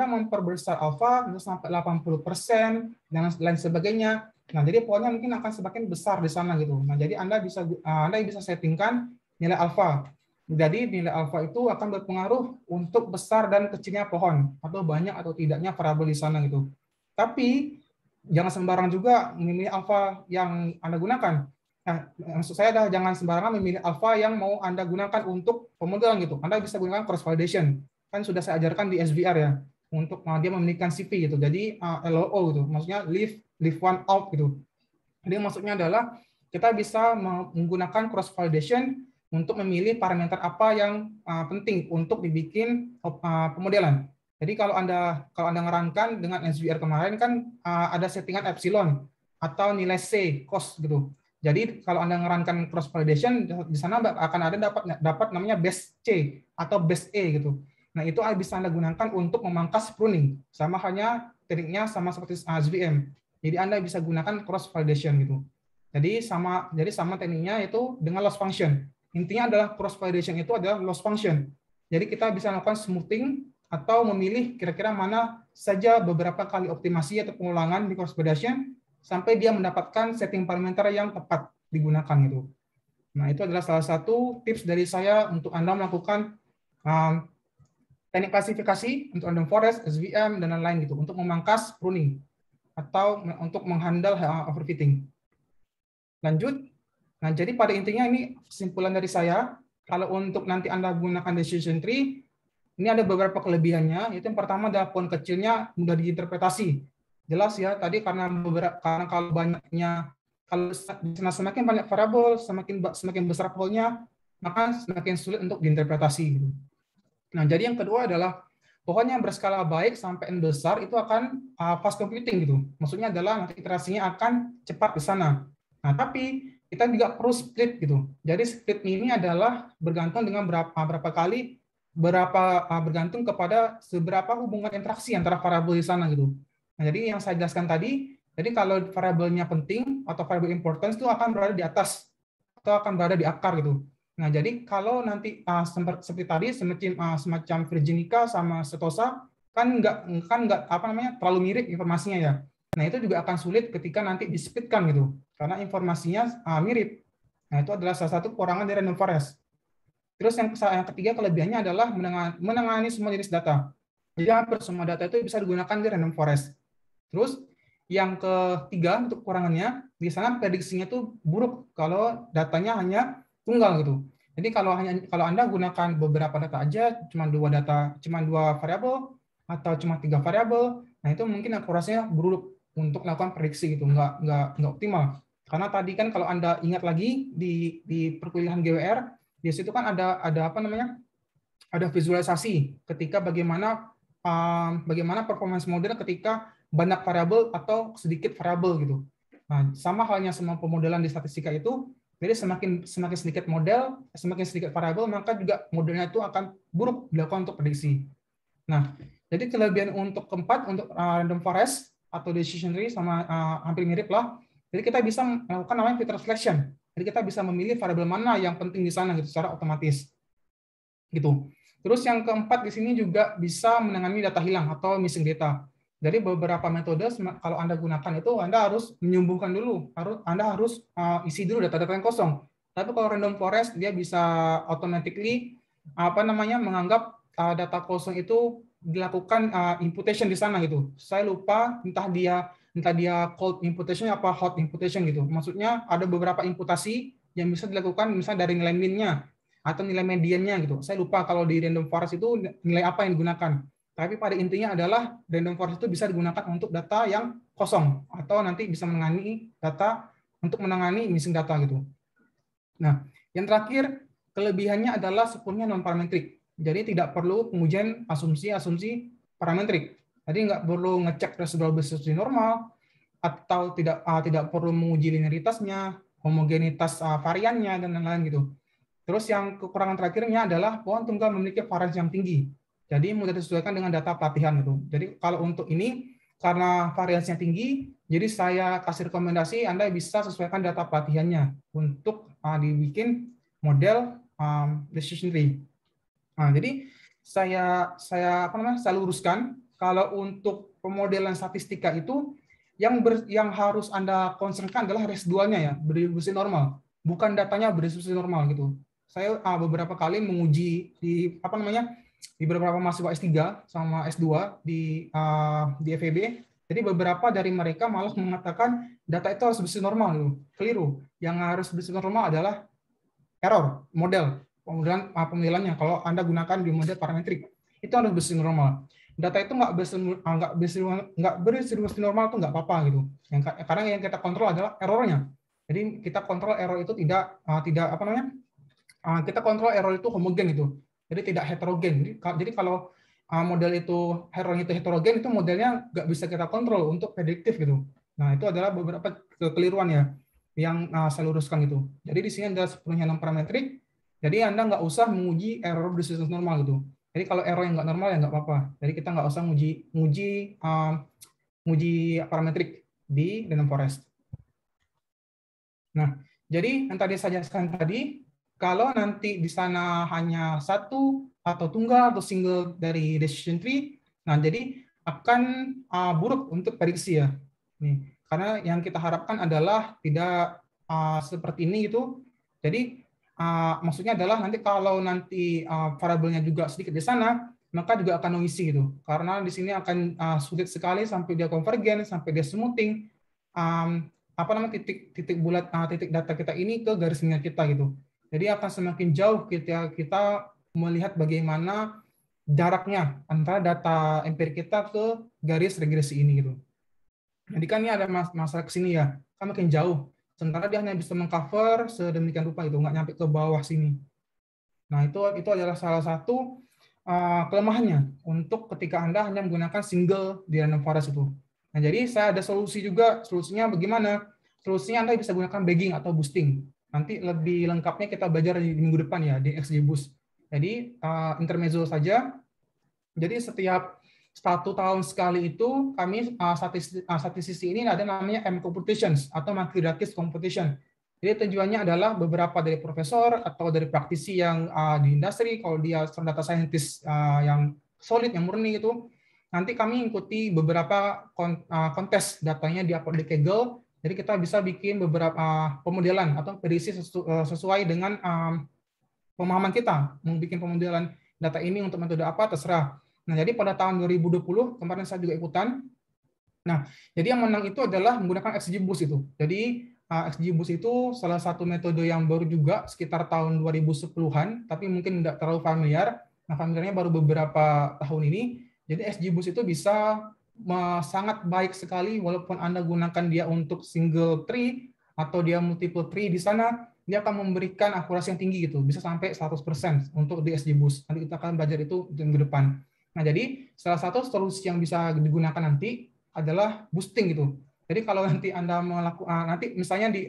memperbesar alfa sampai 80% dan lain sebagainya, nah jadi pohonnya mungkin akan semakin besar di sana gitu. Nah, jadi Anda bisa settingkan nilai alfa. Jadi nilai alfa itu akan berpengaruh untuk besar dan kecilnya pohon atau banyak atau tidaknya variabel di sana gitu. Tapi jangan sembarang juga memilih alfa yang Anda gunakan. Nah, maksud saya adalah jangan sembarangan memilih alfa yang mau Anda gunakan untuk pemodelan gitu. Anda bisa gunakan cross validation. Kan sudah saya ajarkan di SVR ya, untuk dia memilihkan CP gitu. Jadi LOO gitu. Maksudnya leave one out gitu. Jadi maksudnya adalah kita bisa menggunakan cross validation untuk memilih parameter apa yang penting untuk dibikin pemodelan. Jadi kalau Anda ngerankan dengan SVR kemarin kan ada settingan epsilon atau nilai C cost gitu. Jadi kalau Anda ngerankan cross validation di sana akan ada dapat namanya best C atau best E gitu. Nah, itu bisa Anda gunakan untuk memangkas pruning. Sama hanya tekniknya sama seperti SVM. Jadi Anda bisa gunakan cross validation gitu. Jadi sama tekniknya itu dengan loss function. Intinya adalah cross validation itu adalah loss function. Jadi kita bisa melakukan smoothing atau memilih kira-kira mana saja beberapa kali optimasi atau pengulangan di cross validation sampai dia mendapatkan setting parameter yang tepat digunakan gitu. Nah, itu adalah salah satu tips dari saya untuk Anda melakukan teknik klasifikasi untuk random forest, SVM, dan lain-lain gitu untuk memangkas pruning atau untuk menghandle overfitting. Lanjut. Nah, jadi pada intinya ini kesimpulan dari saya. Kalau untuk nanti Anda gunakan decision tree, ini ada beberapa kelebihannya. Itu yang pertama adalah font kecilnya mudah diinterpretasi. Jelas ya tadi karena kalau banyaknya kalau semakin banyak variabel, semakin besar font-nya, maka semakin sulit untuk diinterpretasi gitu. Nah, jadi yang kedua adalah pokoknya berskala baik sampai n besar itu akan fast computing gitu. Maksudnya adalah nanti iterasinya akan cepat di sana. Nah, tapi kita juga perlu split gitu. Jadi split ini adalah bergantung dengan berapa kali bergantung kepada seberapa hubungan interaksi antara variabel di sana gitu. Nah, jadi yang saya jelaskan tadi, jadi kalau variabelnya penting atau variabel importance itu akan berada di atas atau akan berada di akar gitu. Nah, jadi kalau nanti seperti tadi semacam Virginica sama Setosa kan nggak apa namanya terlalu mirip informasinya ya. Nah, itu juga akan sulit ketika nanti displitkan gitu karena informasinya mirip. Nah, itu adalah salah satu kekurangan dari random forest. Terus yang ketiga kelebihannya adalah menangani semua jenis data. Jadi hampir semua data itu bisa digunakan di random forest. Terus yang ketiga untuk kekurangannya, di sana prediksinya tuh buruk kalau datanya hanya tunggal gitu. Jadi kalau Anda gunakan beberapa data aja, cuma dua variabel atau cuma 3 variabel, nah itu mungkin akurasinya buruk untuk melakukan prediksi gitu, nggak optimal. Karena tadi kan kalau Anda ingat lagi di perkuliahan GWR, di situ kan ada apa namanya? Ada visualisasi ketika bagaimana performance model ketika banyak variabel atau sedikit variabel gitu. Nah, sama halnya semua pemodelan di statistika itu, jadi semakin sedikit model, semakin sedikit variabel, maka juga modelnya itu akan buruk dilakukan untuk prediksi. Nah, jadi kelebihan untuk keempat untuk random forest atau decision tree sama hampir mirip lah. Jadi kita bisa melakukan namanya filter selection. Jadi kita bisa memilih variabel mana yang penting di sana gitu secara otomatis. Gitu. Terus yang keempat di sini juga bisa menangani data hilang atau missing data. Jadi beberapa metode kalau Anda gunakan itu Anda harus menyembuhkan dulu, Anda harus isi dulu data-data yang kosong. Tapi kalau random forest dia bisa automatically apa namanya menganggap data kosong itu dilakukan imputation di sana gitu. Saya lupa entah dia cold imputation apa hot imputation gitu. Maksudnya ada beberapa imputasi yang bisa dilakukan misalnya dari nilai min-nya atau nilai mediannya gitu. Saya lupa kalau di random forest itu nilai apa yang digunakan. Tapi pada intinya adalah random forest itu bisa digunakan untuk data yang kosong atau nanti bisa menangani data untuk menangani missing data gitu. Nah, yang terakhir kelebihannya adalah sepenuhnya non parametrik. Jadi tidak perlu pengujian asumsi parametrik. Jadi nggak perlu ngecek residual distribusi normal atau tidak perlu menguji linearitasnya, homogenitas variannya dan lain-lain gitu. Terus yang kekurangan terakhirnya adalah pohon tunggal memiliki varians yang tinggi. Jadi mudah disesuaikan dengan data pelatihan itu. Jadi kalau untuk ini karena variasinya tinggi, jadi saya kasih rekomendasi Anda bisa sesuaikan data pelatihannya untuk dibikin model decision tree. Nah, jadi saya luruskan kalau untuk pemodelan statistika itu yang harus Anda concernkan adalah residualnya ya, berdistribusi normal, bukan datanya berdistribusi normal gitu. Saya beberapa kali menguji di beberapa mahasiswa S3 sama S2 di FEB. Jadi beberapa dari mereka malah mengatakan data itu harus berdistribusi normal gitu. Keliru. Yang harus berdistribusi normal adalah error model pemilihannya. Kalau Anda gunakan di model parametrik itu harus berdistribusi normal. Data itu nggak berdistribusi normal itu nggak apa-apa gitu. Karena yang kita kontrol adalah errornya. Jadi kita kontrol error itu tidak apa namanya kita kontrol error itu homogen gitu. Jadi tidak heterogen. Jadi kalau model itu errornya itu heterogen, itu modelnya nggak bisa kita kontrol untuk prediktif gitu. Nah, itu adalah beberapa kekeliruan ya yang saya luruskan itu. Jadi di sini ada sepenuhnya non parametrik. Jadi Anda nggak usah menguji error distribusi normal gitu. Jadi kalau error yang nggak normal ya nggak apa-apa. Jadi kita nggak usah menguji parametrik di random forest. Nah, jadi yang tadi saya jelaskan tadi, kalau nanti di sana hanya satu atau tunggal atau single dari decision tree, nah jadi akan buruk untuk prediksi ya. Nih, karena yang kita harapkan adalah tidak seperti ini gitu. Jadi maksudnya adalah nanti variabelnya juga sedikit di sana, maka juga akan noisy gitu. Karena di sini akan sulit sekali sampai dia konvergen, sampai dia smoothing. Titik bulat titik data kita ini ke garis minyak kita gitu. Jadi akan semakin jauh kita melihat bagaimana jaraknya antara data empirik kita ke garis regresi ini gitu. Jadi kan ini ada masalah ke sini ya, kan makin jauh. Sementara dia hanya bisa mengcover sedemikian rupa itu, nggak nyampe ke bawah sini. Nah, itu adalah salah satu kelemahannya untuk ketika Anda hanya menggunakan single di random forest itu. Nah, jadi saya ada solusi juga. Solusinya bagaimana? Solusinya Anda bisa gunakan bagging atau boosting. Nanti lebih lengkapnya kita belajar di minggu depan ya, di XGBoost. Jadi, intermezzo saja. Jadi setiap 1 tahun sekali itu kami statistisi ini ada namanya M computations atau Macridatis competition. Jadi tujuannya adalah beberapa dari profesor atau dari praktisi yang di industri, kalau dia data scientist yang solid, yang murni itu, nanti kami ikuti beberapa kontes datanya di upload di Kaggle. Jadi kita bisa bikin beberapa pemodelan atau prediksi sesuai dengan pemahaman kita. Mau bikin pemodelan data ini untuk metode apa, terserah. Nah, jadi pada tahun 2020, kemarin saya juga ikutan. Nah, jadi yang menang itu adalah menggunakan XGBoost itu. Jadi, XGBoost itu salah satu metode yang baru juga, sekitar tahun 2010-an, tapi mungkin tidak terlalu familiar. Nah, familiarnya baru beberapa tahun ini. Jadi, XGBoost itu bisa sangat baik sekali, walaupun Anda gunakan dia untuk single tree, atau dia multiple tree di sana, dia akan memberikan akurasi yang tinggi gitu, bisa sampai 100% untuk di XGBoost. Nanti kita akan belajar itu di minggu depan. Nah, jadi salah satu solusi yang bisa digunakan nanti adalah boosting gitu. Jadi kalau nanti Anda melakukan nanti misalnya di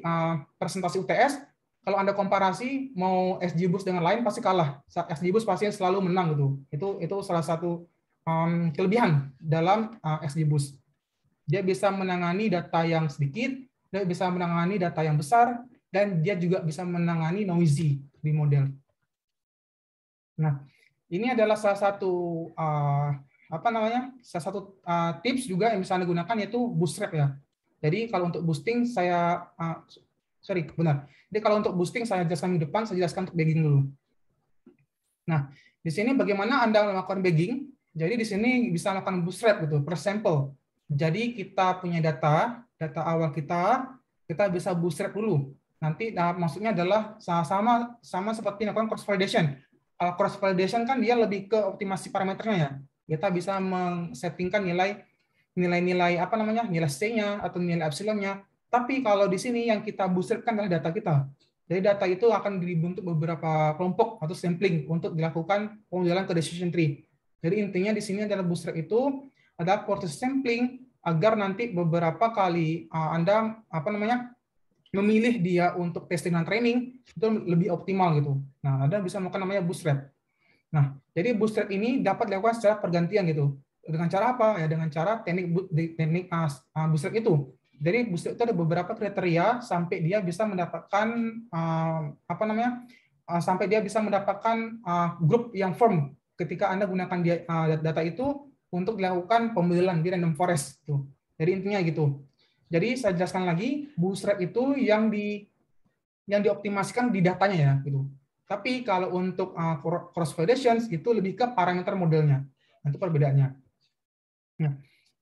presentasi UTS, kalau Anda komparasi mau XGBoost dengan lain pasti kalah. XGBoost pasti selalu menang gitu. Itu salah satu kelebihan dalam XGBoost. Dia bisa menangani data yang sedikit, dia bisa menangani data yang besar, dan dia juga bisa menangani noisy di model. Nah, ini adalah salah satu tips juga yang bisa Anda gunakan, yaitu bootstrap ya. Jadi kalau untuk boosting saya Jadi kalau untuk boosting saya jelaskan di depan, saya jelaskan untuk bagging dulu. Nah, di sini bagaimana Anda melakukan bagging? Jadi di sini bisa melakukan bootstrap gitu, per sampel. Jadi kita punya data awal kita bisa bootstrap dulu. Nanti maksudnya adalah sama seperti melakukan cross validation. Cross validation kan dia lebih ke optimasi parameternya ya. Kita bisa men-settingkan nilai C-nya atau nilai epsilonnya. Tapi kalau di sini yang kita bootstrapkan adalah data kita. Jadi data itu akan dibentuk beberapa kelompok atau sampling untuk dilakukan pemodelan ke decision tree. Jadi intinya di sini adalah bootstrap itu ada proses sampling agar nanti beberapa kali Anda memilih dia untuk testing dan training itu lebih optimal gitu. Nah, Anda bisa melakukan namanya bootstrap. Nah, jadi bootstrap ini dapat dilakukan secara pergantian gitu. Dengan cara apa? Ya dengan cara teknik bootstrap itu. Jadi bootstrap itu ada beberapa kriteria sampai dia bisa mendapatkan sampai dia bisa mendapatkan grup yang firm ketika Anda gunakan data itu untuk dilakukan pemodelan di random forest tuh. Jadi intinya gitu. Jadi saya jelaskan lagi, bootstrap itu yang dioptimasikan di datanya ya gitu. Tapi kalau untuk cross validations itu lebih ke parameter modelnya. Itu perbedaannya. Nah,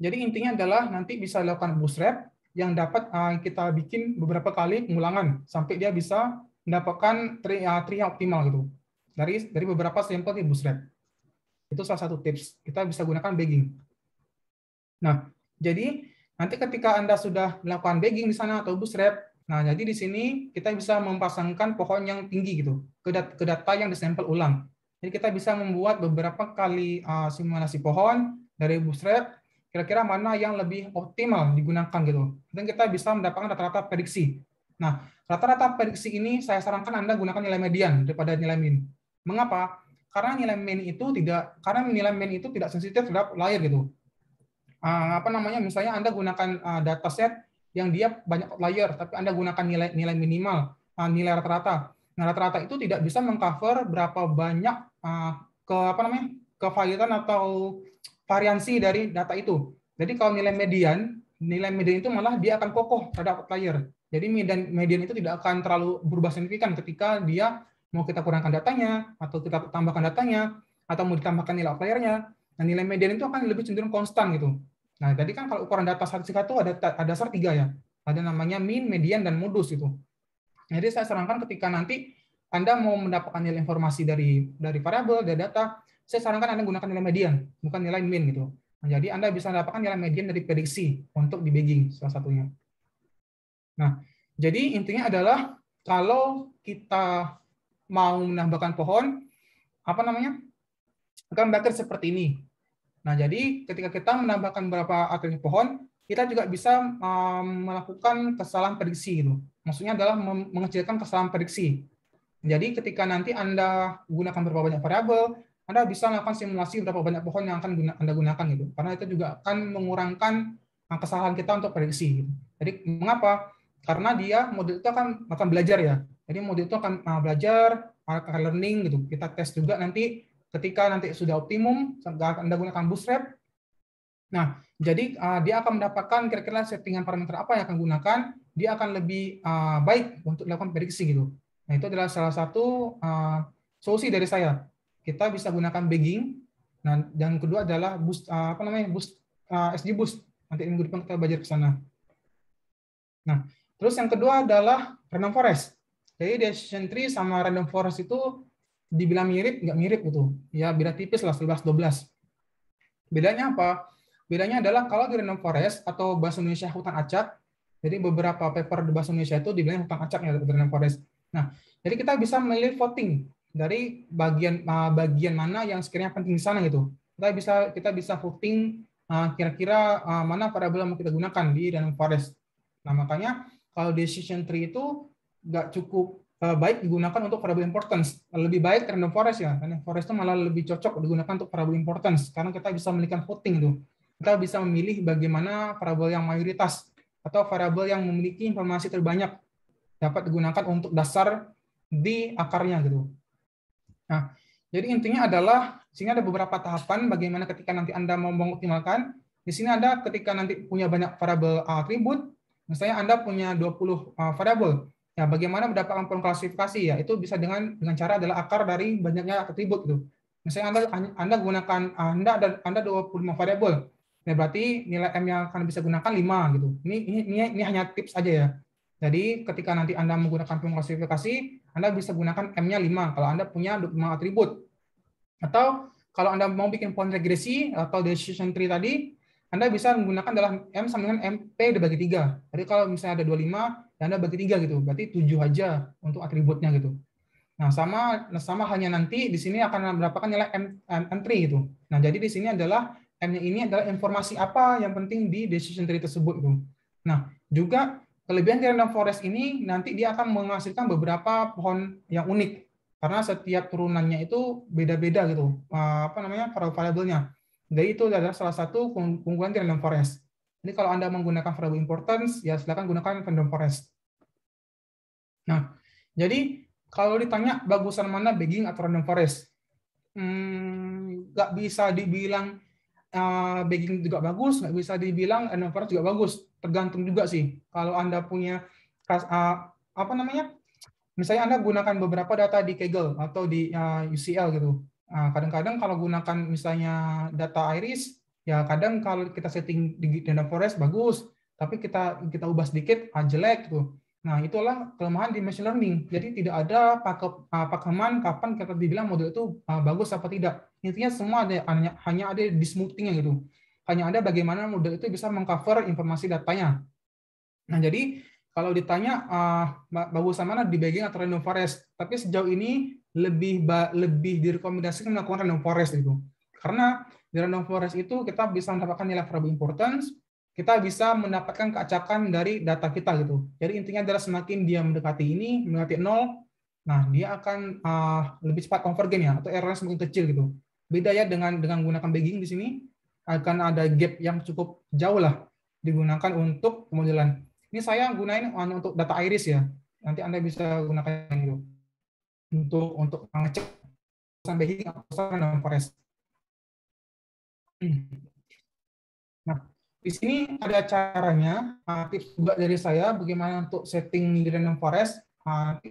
jadi intinya adalah nanti bisa dilakukan bootstrap yang dapat kita bikin beberapa kali pengulangan sampai dia bisa mendapatkan tree yang optimal gitu. Dari beberapa sampel di bootstrap. Itu salah satu tips. Kita bisa gunakan bagging. Nah, jadi nanti ketika Anda sudah melakukan bagging di sana atau bootstrap, nah jadi di sini kita bisa mempasangkan pohon yang tinggi gitu ke data yang disampel ulang. Jadi kita bisa membuat beberapa kali simulasi pohon dari bootstrap, kira-kira mana yang lebih optimal digunakan gitu. Dan kita bisa mendapatkan rata-rata prediksi. Nah, rata-rata prediksi ini saya sarankan Anda gunakan nilai median daripada nilai min. Mengapa? Karena nilai min itu tidak sensitif terhadap layer gitu. Misalnya Anda gunakan dataset yang dia banyak outlier, tapi Anda gunakan nilai minimal, nilai rata-rata. Nah, rata-rata itu tidak bisa mengcover berapa banyak kevalidan atau variansi dari data itu. Jadi kalau nilai median itu malah dia akan kokoh terhadap outlier. Jadi median itu tidak akan terlalu berubah signifikan ketika dia mau kita kurangkan datanya, atau kita tambahkan datanya, atau mau ditambahkan nilai outliernya. Nah, nilai median itu akan lebih cenderung konstan gitu. Nah, tadi kan kalau ukuran data statistika itu ada dasar 3 ya. Ada namanya mean, median, dan modus itu. Jadi saya sarankan ketika nanti Anda mau mendapatkan nilai informasi dari variabel, dari data, saya sarankan Anda gunakan nilai median, bukan nilai mean gitu. Nah, jadi Anda bisa mendapatkan nilai median dari prediksi untuk debugging salah satunya. Nah, jadi intinya adalah kalau kita mau menambahkan pohon, apa namanya, akan berakhir seperti ini. Nah, jadi ketika kita menambahkan beberapa alternatif pohon, kita juga bisa melakukan kesalahan prediksi gitu. Maksudnya adalah mengecilkan kesalahan prediksi. Jadi ketika nanti Anda gunakan berapa banyak variabel, Anda bisa melakukan simulasi berapa banyak pohon yang akan Anda gunakan gitu. Karena itu juga akan mengurangkan kesalahan kita untuk prediksi. Gitu. Jadi mengapa? Karena dia model itu akan belajar ya. Jadi model itu akan belajar, akan learning gitu. Kita tes juga nanti ketika nanti sudah optimum, Anda gunakan bootstrap. Nah, jadi dia akan mendapatkan kira-kira settingan parameter apa yang akan gunakan, dia akan lebih baik untuk dilakukan prediksi gitu. Nah, itu adalah salah satu solusi dari saya. Kita bisa gunakan bagging. Nah, yang kedua adalah boost SG Boost. Nanti minggu depan kita belajar ke sana. Nah, terus yang kedua adalah random forest. Jadi decision tree sama random forest itu dibilang mirip, nggak mirip gitu. Ya, beda tipis lah, 11-12. Bedanya apa? Bedanya adalah kalau di random forest atau bahasa Indonesia hutan acak, jadi beberapa paper di bahasa Indonesia itu dibilang hutan acak ya, random forest. Nah, jadi kita bisa memilih voting dari bagian mana yang sekiranya penting di sana gitu. Kita bisa voting kira-kira mana variabel yang mau kita gunakan di random forest. Nah, makanya kalau decision tree itu nggak cukup baik digunakan untuk variable importance. Lebih baik random forest ya. Random forest itu malah lebih cocok digunakan untuk variable importance karena kita bisa memiliki voting itu. Kita bisa memilih bagaimana variabel yang mayoritas atau variabel yang memiliki informasi terbanyak dapat digunakan untuk dasar di akarnya gitu. Nah, jadi intinya adalah di sini ada beberapa tahapan bagaimana ketika nanti Anda mau mengoptimalkan. Di sini Anda ketika nanti punya banyak variabel atribut, misalnya Anda punya 20 variabel. Ya, bagaimana mendapatkan klasifikasi ya? Itu bisa dengan cara adalah akar dari banyaknya atribut gitu. Misalnya Anda gunakan Anda 25 variabel. Ya, berarti nilai M yang akan bisa gunakan 5 gitu. Ini hanya tips aja ya. Jadi ketika nanti Anda menggunakan klasifikasi, Anda bisa gunakan M-nya 5 kalau Anda punya 5 atribut. Atau kalau Anda mau bikin pohon regresi atau decision tree tadi, Anda bisa menggunakan dalam M sama dengan MP dibagi 3. Jadi kalau misalnya ada 25, ya Anda bagi 3 gitu. Berarti 7 aja untuk atributnya gitu. Nah, sama hanya nanti di sini akan mendapatkan nilai M3 gitu. Nah, jadi di sini adalah M-nya ini adalah informasi apa yang penting di decision tree tersebut gitu. Nah, juga kelebihan di random forest ini nanti dia akan menghasilkan beberapa pohon yang unik karena setiap turunannya itu beda-beda gitu. Variabelnya. Jadi itu adalah salah satu keunggulan di random forest. Jadi kalau Anda menggunakan variable importance, ya silakan gunakan random forest. Nah, jadi kalau ditanya bagusan mana bagging atau random forest, nggak bisa dibilang bagging juga bagus, nggak bisa dibilang random forest juga bagus. Tergantung juga sih. Kalau Anda punya misalnya Anda gunakan beberapa data di Kaggle atau di UCL gitu. Kadang-kadang kalau gunakan misalnya data iris, ya kadang kalau kita setting di random forest bagus, tapi kita ubah sedikit jelek gitu. Nah, itulah kelemahan di machine learning. Jadi tidak ada pakeman kapan kita dibilang model itu bagus apa tidak. Intinya semua hanya ada di smoothing-nya gitu. Hanya ada bagaimana model itu bisa mengcover informasi datanya. Nah, jadi kalau ditanya bagusan mana di bagging atau random forest, tapi sejauh ini lebih direkomendasikan melakukan random forest itu. Karena di random forest itu kita bisa mendapatkan nilai variable importance, kita bisa mendapatkan keacakan dari data kita gitu. Jadi intinya adalah semakin dia mendekati 0, nah dia akan lebih cepat konvergen ya, atau errornya semakin kecil gitu. Beda ya dengan menggunakan bagging di sini akan ada gap yang cukup jauh lah digunakan untuk pemodelan. Ini saya gunain untuk data iris ya. Nanti Anda bisa gunakan itu untuk mengecek bagging atau random forest. Nah, di sini ada caranya, tips juga dari saya bagaimana untuk setting di random forest.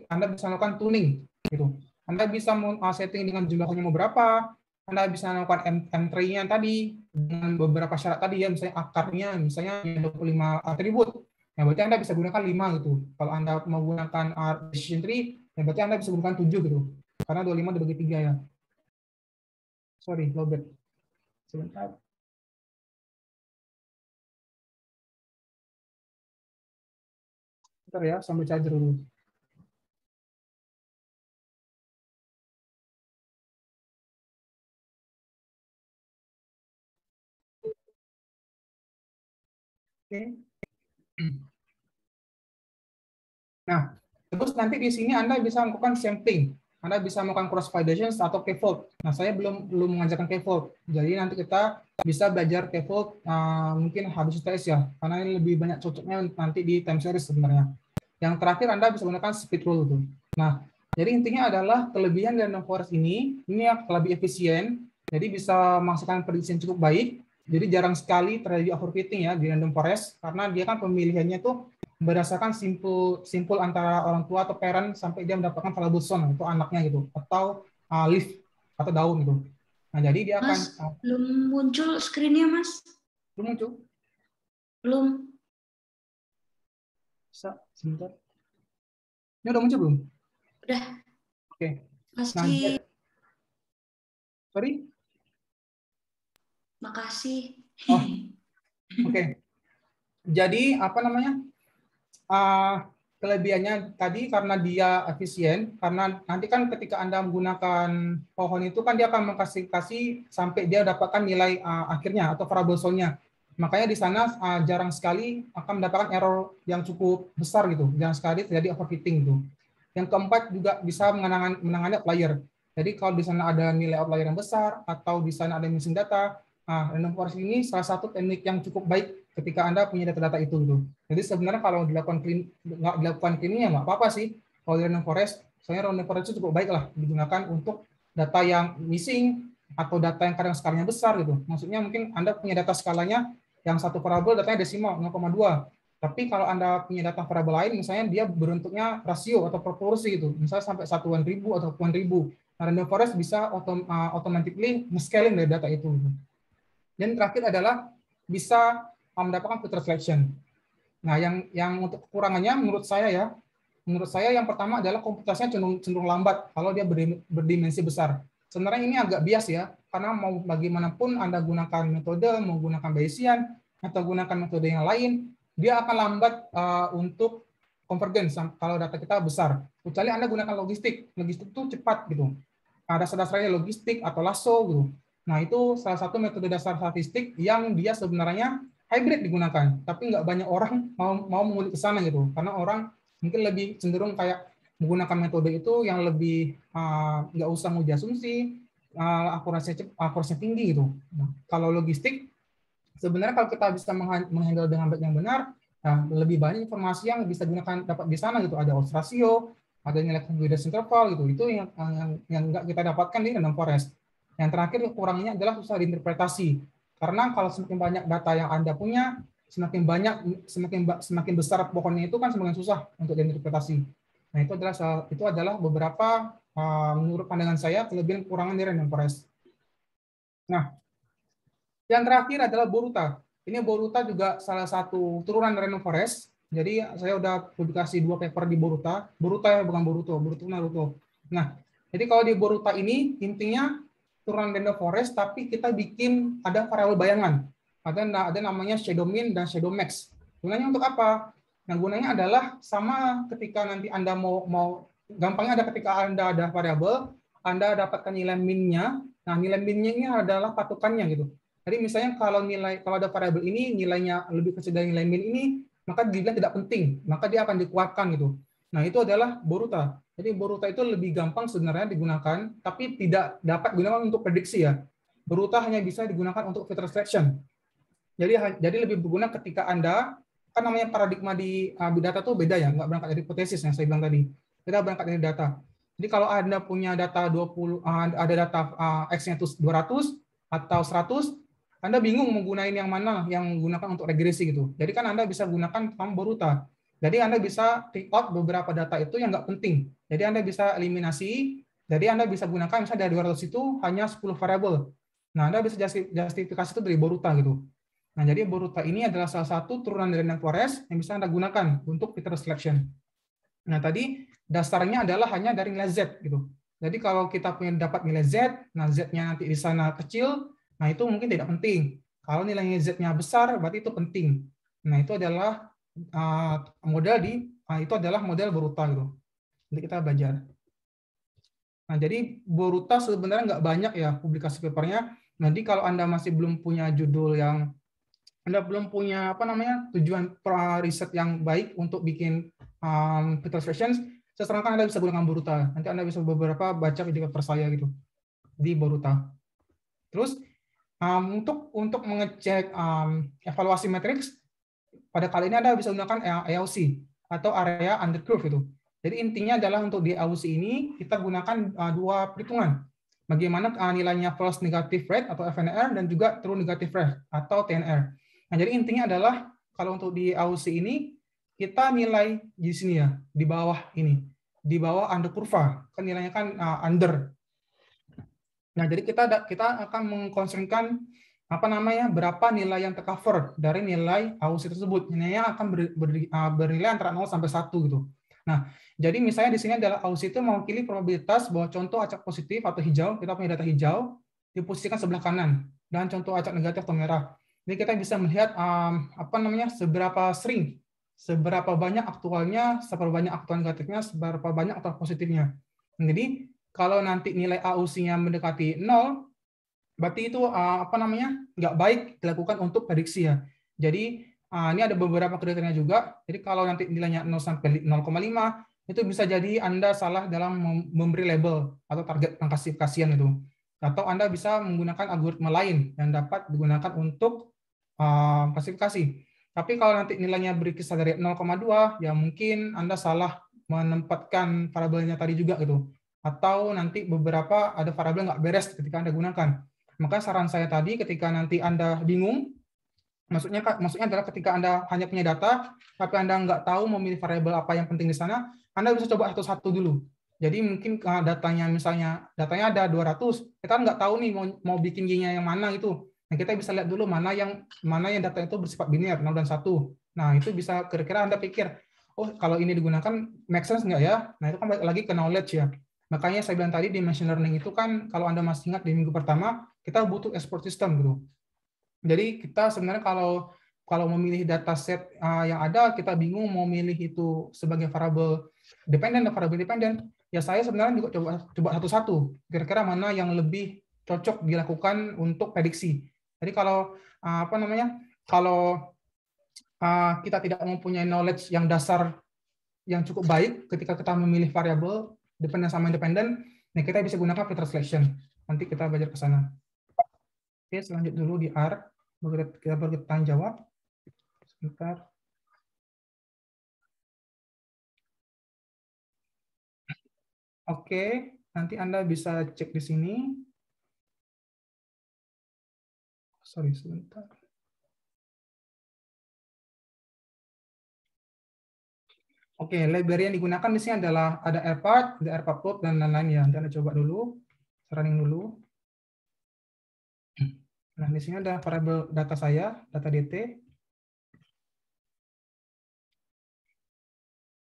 Anda bisa melakukan tuning gitu. Anda bisa setting dengan jumlahnya mau berapa. Anda bisa melakukan M3-nya tadi dengan beberapa syarat tadi ya, misalnya akarnya misalnya 25 atribut. Ya, berarti Anda bisa gunakan 5 gitu. Kalau Anda mau gunakan decision tree, ya berarti Anda bisa gunakan 7 gitu. Karena 25 dibagi 3 ya. Sorry, lowbat. Sebentar. Bentar ya, sambil charger dulu. Oke. Nah, terus nanti di sini Anda bisa melakukan sampling. Anda bisa melakukan cross validation atau K-fold. Nah, saya belum mengajarkan K-fold. Jadi nanti kita bisa belajar K-fold mungkin habis UTS ya, karena ini lebih banyak cocoknya nanti di time series sebenarnya. Yang terakhir Anda bisa menggunakan speed rule itu. Nah, jadi intinya adalah kelebihan dari random forest ini yang lebih efisien, jadi bisa menghasilkan prediksi yang cukup baik. Jadi jarang sekali terjadi overfitting ya di random forest, karena dia kan pemilihannya tuh berdasarkan simpul antara orang tua atau parent sampai dia mendapatkan valuable zone itu anaknya gitu, atau leaf atau daun gitu. Nah, jadi dia akan Mas, belum muncul screen-nya, Mas. belum muncul. Belum. Sebentar. Ini udah muncul belum? Udah. Oke. Nah, Masih. sorry. Makasih. Oh, oke. Jadi apa namanya? Kelebihannya tadi karena dia efisien, karena nanti kan ketika Anda menggunakan pohon itu kan dia akan mengklasifikasi sampai dia dapatkan nilai akhirnya atau variable zone-nya. Makanya di sana jarang sekali akan mendapatkan error yang cukup besar gitu. Jarang sekali terjadi overfitting gitu. Yang keempat juga bisa menangani outlier. Jadi kalau di sana ada nilai outlier yang besar atau di sana ada missing data, random forest ini salah satu teknik yang cukup baik ketika Anda punya data-data itu gitu. Jadi sebenarnya kalau nggak dilakukan cleaning ya nggak apa-apa sih. Kalau di random forest, soalnya random forest itu cukup baik lah digunakan untuk data yang missing atau data yang kadang skalanya besar gitu. Maksudnya mungkin Anda punya data skalanya yang satu variabel datanya desimal 0,2. Tapi kalau Anda punya data variabel lain, misalnya dia berbentuknya rasio atau proporsi gitu, misalnya sampai satuan ribu atau puluhan ribu. Nah, random forest bisa automatically nge-scaling dari data itu. Dan terakhir adalah bisa mendapatkan filter selection. Nah, yang untuk kekurangannya menurut saya yang pertama adalah komputasinya cenderung lambat kalau dia berdimensi besar. Sebenarnya ini agak bias ya, karena mau bagaimanapun Anda gunakan metode, mau gunakan Bayesian, atau gunakan metode yang lain, dia akan lambat untuk convergence kalau data kita besar. Kecuali Anda gunakan logistik itu cepat gitu. Ada dasar-dasarnya logistik atau lasso gitu. Nah, itu salah satu metode dasar statistik yang dia sebenarnya hybrid digunakan, tapi nggak banyak orang mau mengulik ke sana gitu, karena orang mungkin lebih cenderung kayak menggunakan metode itu yang lebih nggak usah nguji asumsi, akurasinya tinggi gitu. Nah, kalau logistik sebenarnya kalau kita bisa menghandle dengan baik yang benar, nah, lebih banyak informasi yang bisa digunakan dapat di sana gitu. Ada odds ratio, ada nilai confidence interval gitu. Itu yang nggak kita dapatkan di random forest. Yang terakhir kekurangannya adalah susah diinterpretasi. Karena kalau semakin banyak data yang Anda punya, semakin besar pohonnya itu kan semakin susah untuk diinterpretasi. Nah, itu adalah beberapa menurut pandangan saya kelebihan kekurangan dari random forest. Nah, yang terakhir adalah Boruta. Ini Boruta juga salah satu turunan random forest. Jadi saya udah publikasi 2 paper di Boruta. Boruta ya, bukan Boruto. Boruto Naruto. Nah, jadi kalau di Boruta ini intinya turunan random forest, tapi kita bikin ada variabel bayangan. Ada namanya shadow min dan shadow max. Gunanya untuk apa? Nah, gunanya adalah sama ketika nanti Anda mau gampangnya ada ketika Anda ada variabel, Anda dapatkan nilai min-nya. Nah, nilai min-nya ini adalah patokannya gitu. Jadi misalnya kalau ada variabel ini nilainya lebih kecil dari nilai min ini, maka dibilang tidak penting, maka dia akan dikeluarkan gitu. Nah, itu adalah Boruta. Jadi Boruta itu lebih gampang sebenarnya digunakan, tapi tidak dapat digunakan untuk prediksi ya. Boruta hanya bisa digunakan untuk filter selection. Jadi lebih berguna ketika Anda, kan namanya paradigma di big data itu beda ya, nggak berangkat dari hipotesis yang saya bilang tadi. Kita berangkat dari data. Jadi kalau Anda punya data 20, ada data X-nya itu 200 atau 100, Anda bingung menggunakan yang mana yang menggunakan untuk regresi gitu. Jadi kan Anda bisa gunakan Boruta. Jadi Anda bisa take out beberapa data itu yang nggak penting. Jadi Anda bisa eliminasi. Jadi Anda bisa gunakan misalnya dari 200 itu hanya 10 variabel. Nah, Anda bisa justifikasi itu dari Boruta gitu. Nah, jadi Boruta ini adalah salah satu turunan dari random forest yang bisa Anda gunakan untuk filter selection. Nah, tadi dasarnya adalah hanya dari nilai Z gitu. Jadi kalau kita punya dapat nilai Z, nah Z-nya nanti di sana kecil, nah itu mungkin tidak penting. Kalau nilainya Z-nya besar, berarti itu penting. Nah itu adalah itu adalah model Boruta gitu. Nanti kita belajar. Nah jadi Boruta sebenarnya nggak banyak ya publikasi papernya. Nanti kalau Anda masih belum punya judul yang Anda belum punya tujuan riset yang baik untuk bikin Peter Sessions, saya sarankan Anda bisa gunakan Boruta. Nanti Anda bisa beberapa baca video paper saya gitu di Boruta. Terus untuk mengecek evaluasi matriks, pada kali ini Anda bisa gunakan AUC atau area under curve itu. Jadi intinya adalah untuk di AUC ini kita gunakan dua perhitungan. Bagaimana nilainya false negative rate atau FNR dan juga true negative rate atau TNR. Nah, jadi intinya adalah kalau untuk di AUC ini kita nilai di sini ya, di bawah ini, di bawah under kurva, kan nilainya kan under. Nah, jadi kita akan mengkonsentrasikan berapa nilai yang tercover dari nilai AUC tersebut. Nilainya akan bernilai antara 0 sampai 1 gitu. Nah, jadi misalnya di sini adalah AUC itu mewakili probabilitas bahwa contoh acak positif atau hijau, kita punya data hijau, diposisikan sebelah kanan, dan contoh acak negatif atau merah. Jadi kita bisa melihat seberapa sering, seberapa banyak aktualnya, seberapa banyak aktual negatifnya, seberapa banyak aktual positifnya. Jadi kalau nanti nilai AUC-nya mendekati 0, berarti itu nggak baik dilakukan untuk prediksi ya. Jadi ini ada beberapa kriteria juga. Jadi kalau nanti nilainya 0 sampai 0,5, itu bisa jadi Anda salah dalam memberi label atau target pengklasifikasian itu. Atau Anda bisa menggunakan algoritma lain yang dapat digunakan untuk klasifikasi. Tapi kalau nanti nilainya berkisar dari 0,2, ya mungkin Anda salah menempatkan variabelnya tadi juga gitu. Atau nanti beberapa ada variabel nggak beres ketika Anda gunakan. Maka saran saya tadi ketika nanti Anda bingung, maksudnya adalah ketika Anda hanya punya data, tapi Anda nggak tahu memilih variabel apa yang penting di sana, Anda bisa coba satu-satu dulu. Jadi mungkin datanya ada 200, kita nggak tahu nih mau bikin Y-nya yang mana gitu. Nah, kita bisa lihat dulu mana yang data itu bersifat biner, 0 dan 1. Nah, itu bisa kira-kira Anda pikir, oh kalau ini digunakan, make sense nggak ya? Nah, itu kan balik lagi ke knowledge ya. Makanya saya bilang tadi di machine learning itu kan, kalau Anda masih ingat di minggu pertama, kita butuh export system gitu. Jadi kita sebenarnya kalau memilih dataset yang ada, kita bingung mau milih itu sebagai variabel dependen atau variabel dependen, ya saya sebenarnya juga coba satu-satu. Kira-kira mana yang lebih cocok dilakukan untuk prediksi. Jadi kalau kalau kita tidak mempunyai knowledge yang dasar yang cukup baik ketika kita memilih variabel dependen sama independen, nah kita bisa gunakan filter selection. Nanti kita belajar ke sana. Oke, selanjut dulu di R. Kita bertanya jawab. Sebentar. Oke, nanti Anda bisa cek di sini. Sorry, sebentar. Oke, library yang digunakan di sini adalah ada AirPart, ada AirPart Plot, dan lain-lain ya. Nanti Anda coba dulu, running dulu. Nah, di sini ada variabel data saya, data DT.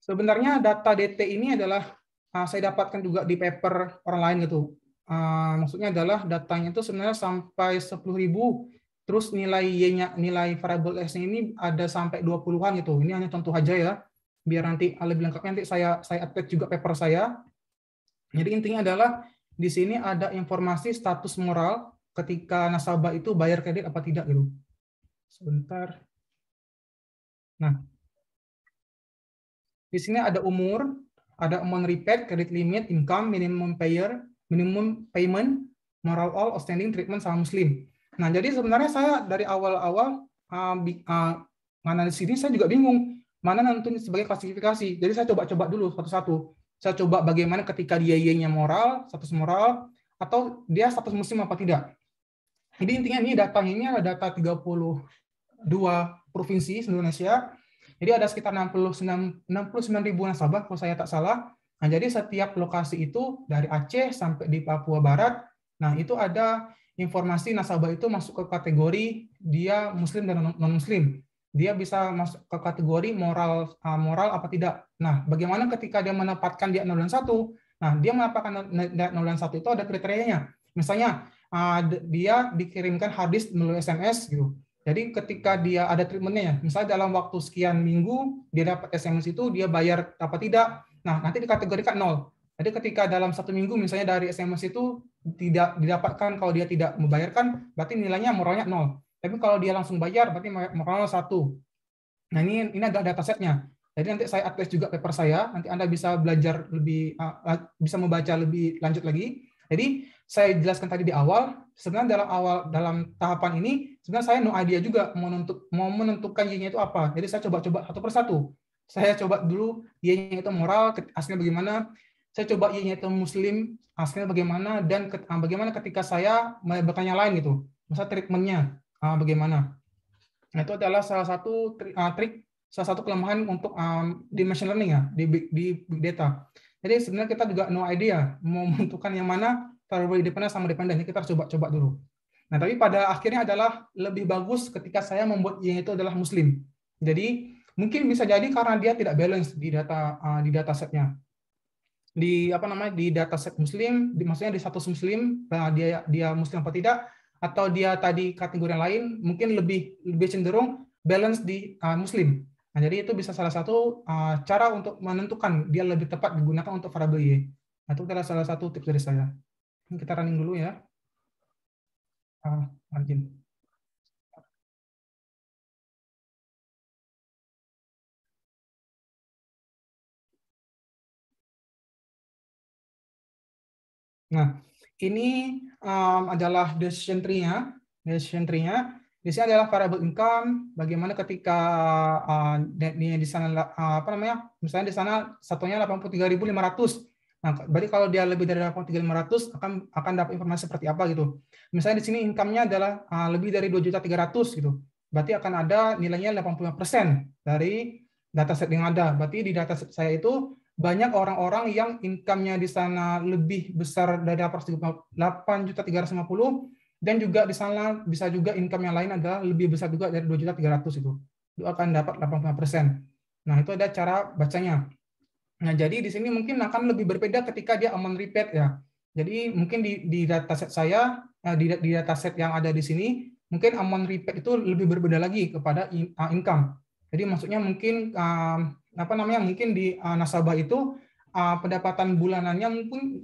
Sebenarnya data DT ini adalah saya dapatkan juga di paper orang lain gitu. Maksudnya adalah datanya itu sebenarnya sampai 10.000, terus nilai Y-nya, nilai variabel S-nya ini ada sampai 20-an gitu. Ini hanya contoh aja ya. Biar nanti lebih lengkapnya nanti saya update juga paper saya. Jadi intinya adalah di sini ada informasi status moral ketika nasabah itu bayar kredit apa tidak gitu. Sebentar. Nah, di sini ada umur, ada amount repaid, credit limit, income, minimum payment, moral all, outstanding, treatment sama Muslim. Nah, jadi sebenarnya saya dari awal-awal analisis ini saya juga bingung mana nentuin sebagai klasifikasi. Jadi saya coba dulu satu-satu. Saya coba bagaimana ketika dia Y-nya moral, status moral, atau dia status Muslim apa tidak. Jadi intinya ini datanya ini ada data 32 provinsi Indonesia. Jadi ada sekitar 69.000 nasabah kalau saya tak salah. Nah, jadi setiap lokasi itu dari Aceh sampai di Papua Barat, nah itu ada informasi nasabah itu masuk ke kategori dia Muslim dan non-Muslim. Dia bisa masuk ke kategori moral apa tidak. Nah, bagaimana ketika dia menempatkan dia 0 dan 1? Nah, dia mendapatkan nilai 0 dan 1 itu ada kriterianya. Misalnya, dia dikirimkan hard disk melalui SMS gitu. Jadi ketika dia ada treatmentnya, misalnya dalam waktu sekian minggu dia dapat SMS itu, dia bayar apa tidak, nah nanti dikategorikan 0. Jadi ketika dalam 1 minggu misalnya dari SMS itu tidak didapatkan, kalau dia tidak membayarkan, berarti nilainya moralnya 0. Tapi kalau dia langsung bayar, berarti moralnya 1. Nah ini ada datasetnya. Jadi nanti saya attach juga paper saya, nanti Anda bisa belajar lebih, bisa membaca lebih lanjut lagi. Jadi saya jelaskan tadi di awal, sebenarnya dalam tahapan ini sebenarnya saya no idea juga mau menentukan Y-nya itu apa. Jadi saya coba satu persatu. Saya coba dulu Y-nya itu moral, aslinya bagaimana. Saya coba Y-nya itu muslim, aslinya bagaimana, dan bagaimana ketika saya bertanya lain gitu. Misalnya treatmentnya bagaimana. Nah, itu adalah salah satu trik, salah satu kelemahan untuk di machine learning ya, di big data. Jadi sebenarnya kita juga no idea mau menentukan yang mana variable independen sama dependen. Kita harus coba dulu. Nah, tapi pada akhirnya adalah lebih bagus ketika saya membuat yang itu adalah muslim. Jadi mungkin bisa jadi karena dia tidak balance di datasetnya. Di dataset muslim, maksudnya di status muslim, dia muslim apa tidak, atau dia tadi kategori yang lain mungkin lebih cenderung balance di muslim. Nah, jadi itu bisa salah satu cara untuk menentukan dia lebih tepat digunakan untuk variabel Y. Nah, itu adalah salah satu tips dari saya. Ini kita running dulu ya. Margin. Nah, ini adalah decision tree-nya. Decision tree-nya di sini adalah variable income. Bagaimana ketika di sana misalnya di sana satunya 83.500. Nah, berarti kalau dia lebih dari 83.500 akan dapat informasi seperti apa gitu. Misalnya di sini income-nya adalah lebih dari 2.300.000 gitu. Berarti akan ada nilainya 85% dari dataset yang ada. Berarti di dataset saya itu banyak orang-orang yang income-nya di sana lebih besar dari 8.350.000, dan juga di sana bisa juga income yang lain adalah lebih besar juga dari 2.300.000 itu. Itu akan dapat 85%. Nah, itu ada cara bacanya. Nah, jadi di sini mungkin akan lebih berbeda ketika dia amount repeat ya. Jadi mungkin di dataset saya, di dataset yang ada di sini, mungkin amount repeat itu lebih berbeda lagi kepada income. Jadi maksudnya mungkin mungkin di nasabah itu pendapatan bulanannya mungkin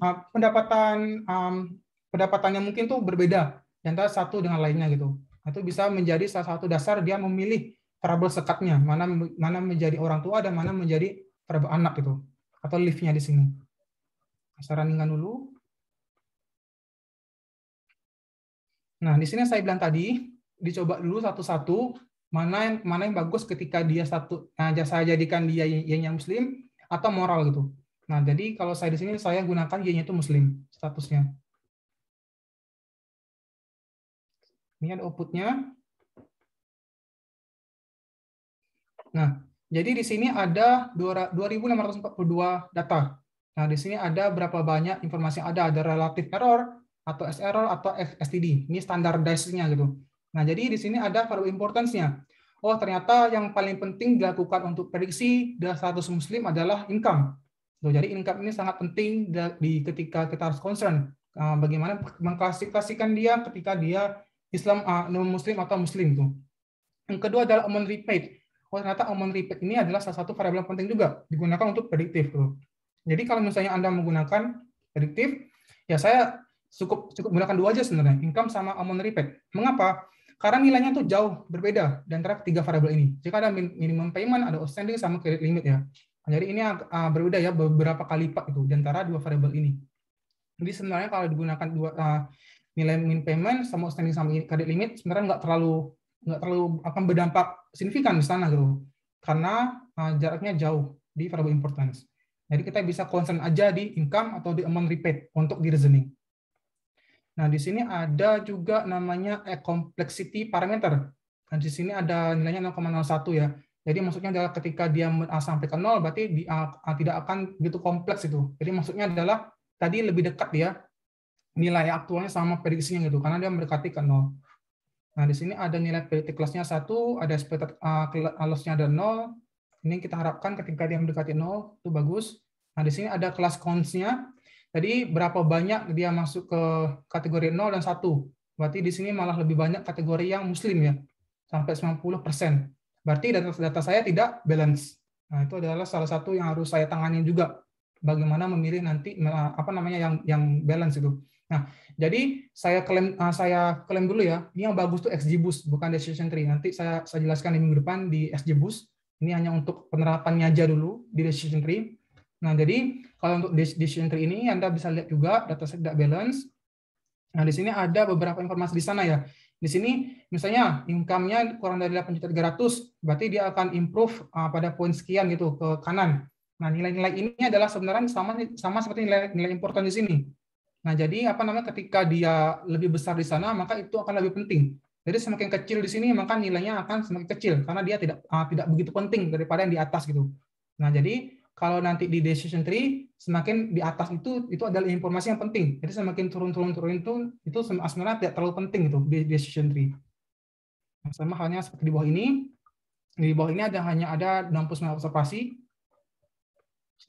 pendapatannya mungkin tuh berbeda antara satu dengan lainnya gitu. Itu bisa menjadi salah satu dasar dia memilih variabel sekatnya, mana menjadi orang tua dan mana menjadi variabel anak gitu, atau lift-nya di sini. Saya running-kan dulu. Nah, di sini saya bilang tadi, dicoba dulu satu-satu mana yang bagus ketika dia saya jadikan dia Y-nya muslim atau moral gitu. Nah, jadi kalau saya di sini saya gunakan Y-nya itu muslim statusnya. Ini ada output-nya. Nah, jadi di sini ada 2.642 data. Nah, di sini ada berapa banyak informasi yang ada relative error, atau S-error, atau STD. Ini standardized-nya gitu. Nah, jadi di sini ada variable importance-nya. Oh, ternyata yang paling penting dilakukan untuk prediksi dari status muslim adalah income. Jadi income ini sangat penting ketika kita harus concern. Bagaimana mengklasifikasikan dia ketika dia Islam, non-muslim atau muslim. Tuh. Yang kedua adalah amount repaid. Oh, ternyata amount repaid ini adalah salah satu variabel yang penting juga digunakan untuk prediktif. Jadi kalau misalnya Anda menggunakan prediktif, ya saya cukup menggunakan dua aja sebenarnya, income sama amount repaid. Mengapa? Karena nilainya tuh jauh berbeda di antara tiga variabel ini. Jika ada minimum payment, ada outstanding, sama credit limit ya. Jadi ini berbeda ya beberapa kali lipat itu di antara dua variabel ini. Jadi sebenarnya kalau digunakan nilai min payment sama outstanding sama credit limit sebenarnya nggak terlalu akan berdampak signifikan di sana gitu. Karena jaraknya jauh di variable importance. Jadi kita bisa concern aja di income atau di amount repaid untuk di reasoning. Nah, di sini ada juga namanya complexity parameter. Nah, di sini ada nilainya 0,01 ya. Jadi maksudnya adalah ketika dia sampai ke 0, berarti tidak akan begitu kompleks itu. Jadi maksudnya adalah tadi lebih dekat ya nilai aktualnya sama prediksinya gitu, karena dia mendekati ke 0. Nah, di sini ada nilai predicted loss-nya 1, ada expected loss-nya ada 0. Ini kita harapkan ketika dia mendekati 0, itu bagus. Nah, di sini ada class counts-nya. Jadi berapa banyak dia masuk ke kategori 0 dan 1. Berarti di sini malah lebih banyak kategori yang muslim ya, sampai 90%. Berarti data saya tidak balance. Nah, itu adalah salah satu yang harus saya tangani juga. Bagaimana memilih nanti apa namanya yang balance itu. Nah, jadi saya klaim dulu ya. Ini yang bagus tuh XGBoost, bukan decision tree. Nanti saya jelaskan di minggu depan di XGBoost. Ini hanya untuk penerapannya aja dulu di decision tree. Nah, jadi kalau untuk decision tree ini Anda bisa lihat juga data set tidak balance. Nah, di sini ada beberapa informasi di sana ya. Di sini misalnya income-nya kurang dari 8.300.000, berarti dia akan improve pada poin sekian gitu ke kanan. Nah, nilai-nilai ini adalah sebenarnya sama seperti nilai important di sini. Nah, jadi apa namanya ketika dia lebih besar di sana, maka itu akan lebih penting. Jadi semakin kecil di sini, maka nilainya akan semakin kecil karena dia tidak begitu penting daripada yang di atas gitu. Nah, jadi kalau nanti di decision tree semakin di atas itu adalah informasi yang penting. Jadi semakin turun itu sebenarnya tidak terlalu penting itu di decision tree. Nah, sama halnya seperti di bawah ini. Di bawah ini hanya ada 69 observasi.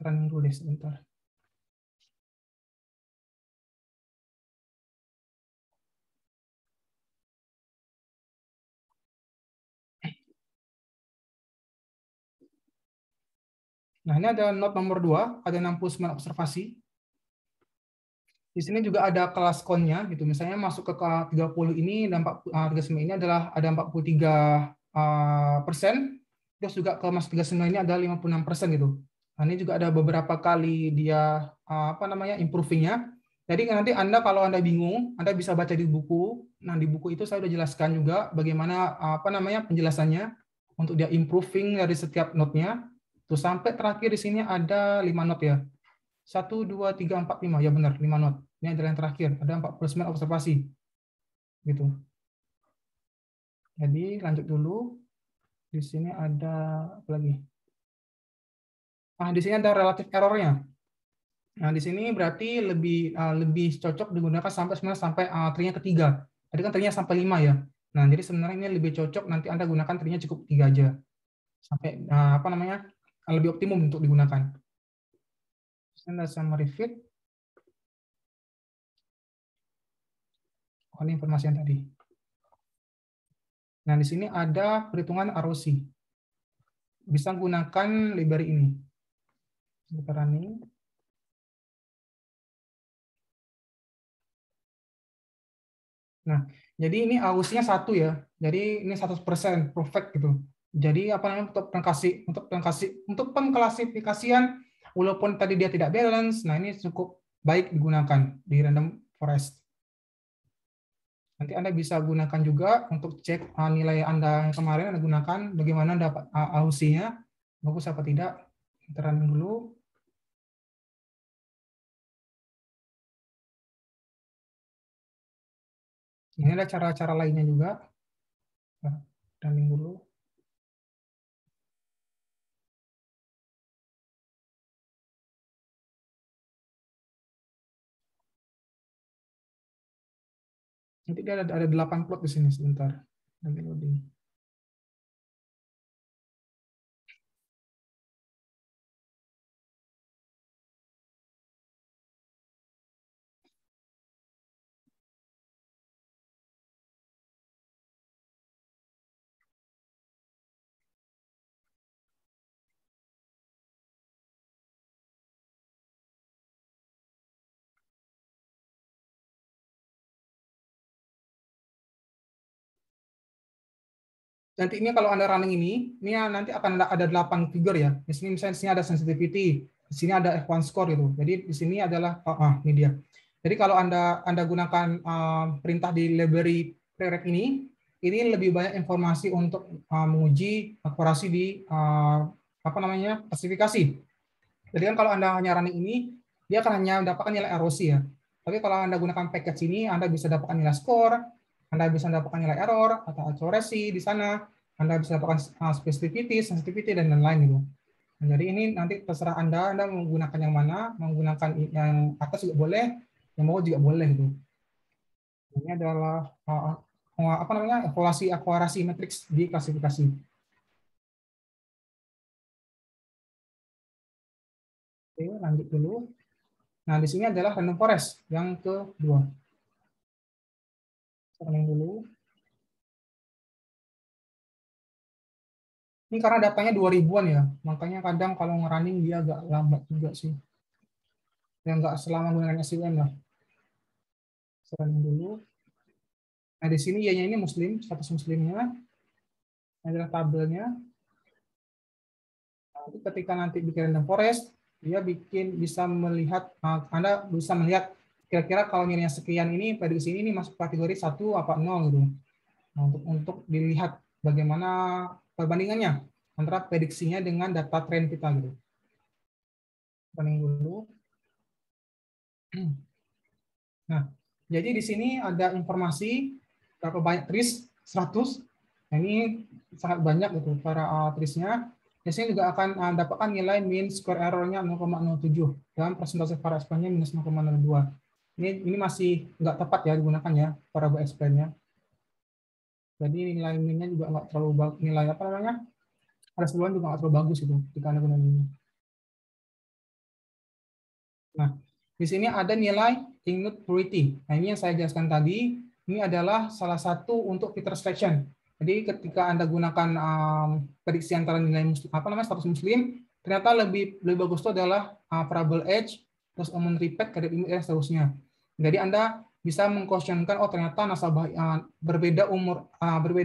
Running dulu deh sebentar. Nah, ini ada note nomor 2, ada 69 observasi. Di sini juga ada kelas konnya gitu. Misalnya masuk ke 30 ini dan 39 ini adalah ada 43%. Terus juga ke masuk 39 ini ada 56% gitu. Nah, ini juga ada beberapa kali dia apa namanya improving-nya. Jadi nanti Anda kalau Anda bingung, Anda bisa baca di buku. Nah, di buku itu saya sudah jelaskan juga bagaimana apa namanya penjelasannya untuk dia improving dari setiap note-nya. Terus sampai terakhir di sini ada 5 note ya. 1, 2, 3, 4, 5. Ya benar, 5 not. Ini adalah yang terakhir. Ada 49 observasi. Gitu. Jadi lanjut dulu. Di sini ada apa lagi? Di sini ada relative error-nya. Nah, di sini berarti lebih cocok digunakan sampai tree-nya ketiga. Tadi kan tree-nya sampai 5 ya. Nah, jadi sebenarnya ini lebih cocok nanti Anda gunakan tree-nya cukup 3 aja. Sampai apa namanya? Lebih optimum untuk digunakan. Anda summary fit. Ini informasi yang tadi. Nah, di sini ada perhitungan ROC. Bisa gunakan library ini. Kita running. Nah, jadi ini AUS-nya 1 ya. Jadi ini 100% perfect gitu. Jadi apa namanya untuk pengklasifikasian walaupun tadi dia tidak balance, nah ini cukup baik digunakan di random forest. Nanti Anda bisa gunakan juga untuk cek nilai Anda yang kemarin Anda gunakan bagaimana dapat AUC-nya bagus apa tidak. Kita running dulu. Ini ada cara-cara lainnya juga. Running dulu. Nanti dia ada 8 plot di sini sebentar. Lagi loading. Nanti ini kalau Anda running ini nanti akan ada 8 figur ya. Di sini misalnya di sini ada sensitivity, di sini ada F1 score gitu. Jadi di sini adalah ini dia. Jadi kalau Anda gunakan perintah di library prereq ini lebih banyak informasi untuk menguji akurasi di apa namanya klasifikasi. Jadi kan kalau Anda hanya running ini, dia akan hanya mendapatkan nilai ROC ya. Tapi kalau Anda gunakan package ini, Anda bisa dapatkan nilai score, Anda bisa mendapatkan nilai error atau accuracy di sana, Anda bisa dapatkan sensitivity, dan lain-lain gitu. Nah, jadi ini nanti terserah Anda menggunakan yang mana, menggunakan yang atas juga boleh, yang bawah juga boleh gitu. Ini adalah apa namanya evaluasi akurasi matriks di klasifikasi. Oke, lanjut dulu. Nah, di sini adalah random forest yang kedua. Running dulu. Ini karena datanya 2000-an ya, makanya kadang kalau ngerunning dia agak lambat juga sih. Ya nggak selama menggunakan SVM lah. Running dulu. Nah, di sini Y-nya ini muslim, status muslimnya adalah tabelnya. Nah, ketika nanti bikin random forest, dia bisa melihat, Anda bisa melihat kira-kira kalau nilainya sekian ini, prediksi ini masuk kategori 1 apa 0 gitu. Nah, untuk dilihat bagaimana perbandingannya antara prediksinya dengan data tren kita gitu. Banding dulu. Nah, jadi di sini ada informasi berapa banyak tris 100. Nah, ini sangat banyak gitu para trisnya. Di sini juga akan dapatkan nilai mean square error-nya 0,07 dan persentase variance nya minus 0,02. Ini masih nggak tepat ya digunakan ya para explain-nya. Jadi nilai mean-nya juga nggak terlalu nilai apa namanya? Residuan juga nggak terlalu bagus itu jika Anda gunakan ini. Nah, di sini ada nilai Ignite Purity. Nah, ini yang saya jelaskan tadi. Ini adalah salah satu untuk filter selection. Jadi ketika Anda gunakan prediksi antara nilai muslim, apa namanya status muslim, ternyata lebih bagus itu adalah variable age, terus amount repeat, credit limit, dan seterusnya. Jadi Anda bisa mengquestionkan, oh ternyata nasabah berbeda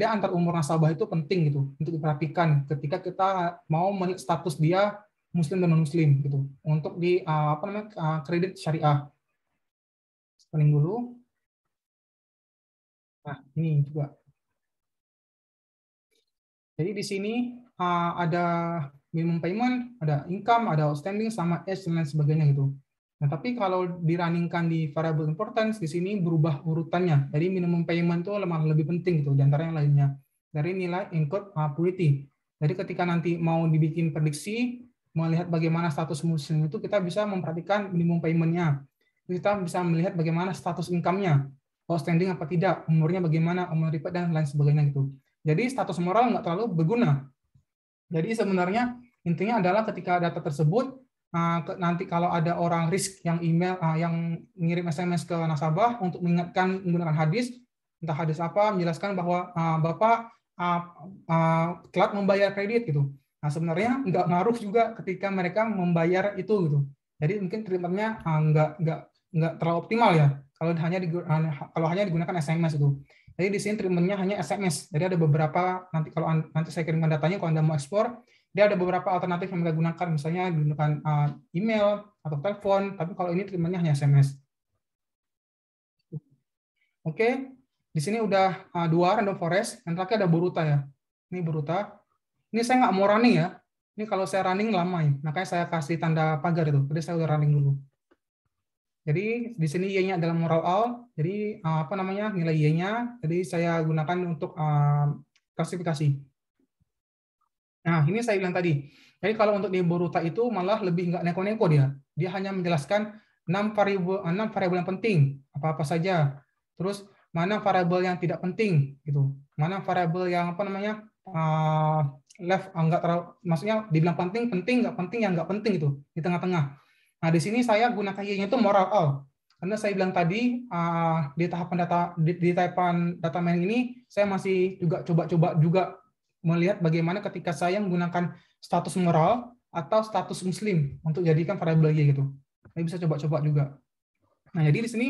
antar umur nasabah itu penting gitu untuk diperhatikan ketika kita mau melihat status dia muslim dan non muslim gitu untuk di apa namanya kredit syariah. Paling dulu. Nah, ini juga. Jadi di sini ada minimum payment, ada income, ada outstanding sama age dan lain sebagainya gitu. Nah, tapi kalau dirunningkan di variable importance di sini berubah urutannya. Jadi minimum payment itu lebih penting gitu di antara yang lainnya. Dari nilai income purity. Jadi ketika nanti mau dibikin prediksi, melihat bagaimana status muslim itu kita bisa memperhatikan minimum payment-nya. Kita bisa melihat bagaimana status income-nya, outstanding apa tidak, umurnya bagaimana, umur repeat dan lain sebagainya gitu. Jadi status moral nggak terlalu berguna. Jadi sebenarnya intinya adalah ketika data tersebut nanti kalau ada orang risk yang email yang ngirim SMS ke nasabah untuk mengingatkan menggunakan hadis, entah hadis apa menjelaskan bahwa Bapak telat membayar kredit gitu. Nah, sebenarnya nggak ngaruh juga ketika mereka membayar itu gitu. Jadi mungkin treatmentnya nggak terlalu optimal ya kalau hanya digunakan SMS itu. Jadi di sini treatmentnya hanya SMS. Jadi ada beberapa kalau nanti saya kirimkan datanya kalau Anda mau ekspor, dia ada beberapa alternatif yang mereka gunakan, misalnya digunakan email atau telepon, tapi kalau ini treatmentnya hanya SMS. Oke, di sini udah dua random forest, yang terakhir ada Boruta ya. Ini Boruta. Ini saya nggak mau running ya. Ini kalau saya running lama ya, makanya saya kasih tanda pagar itu. Jadi saya udah running dulu. Jadi di sini Y-nya adalah moral all. Jadi apa namanya nilai Y-nya. Jadi saya gunakan untuk klasifikasi. Nah, ini saya bilang tadi. Jadi kalau untuk di Boruta itu malah lebih nggak neko-neko dia. Dia hanya menjelaskan 6 variabel yang penting, apa-apa saja. Terus mana variabel yang tidak penting gitu. Mana variabel yang apa namanya? Left enggak terlalu, maksudnya dibilang penting, nggak penting, yang nggak penting itu di tengah-tengah. Nah, di sini saya gunakan Y-nya itu moral all. Karena saya bilang tadi di tahapan data mining ini saya masih juga coba-coba juga melihat bagaimana ketika saya menggunakan status moral atau status muslim untuk jadikan variabel Y gitu. Saya bisa coba-coba juga. Nah, jadi di sini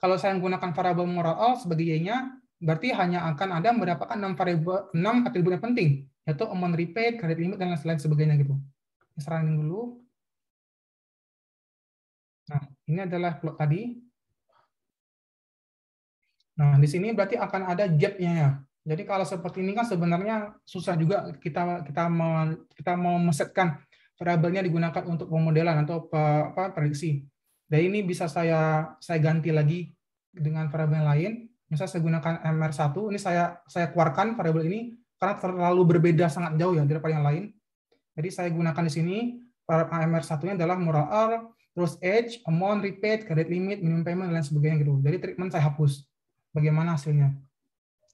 kalau saya menggunakan variabel moral all sebagai Y-nya, berarti hanya akan ada mendapatkan 6 atribut yang penting, yaitu amount repaid, credit limit, dan lain sebagainya gitu. Saya running dulu. Nah, ini adalah plot tadi. Nah, di sini berarti akan ada gap-nya ya. Jadi kalau seperti ini kan sebenarnya susah juga kita mau mesetkan variabelnya digunakan untuk pemodelan atau prediksi. Dan ini bisa saya ganti lagi dengan variabel yang lain. Misal saya gunakan MR1, ini saya keluarkan variabel ini karena terlalu berbeda sangat jauh ya daripada yang lain. Jadi saya gunakan di sini MR1-nya adalah moral R, terus age, amount, repaid, credit limit, minimum payment, dan lain sebagainya gitu. Jadi treatment saya hapus. Bagaimana hasilnya?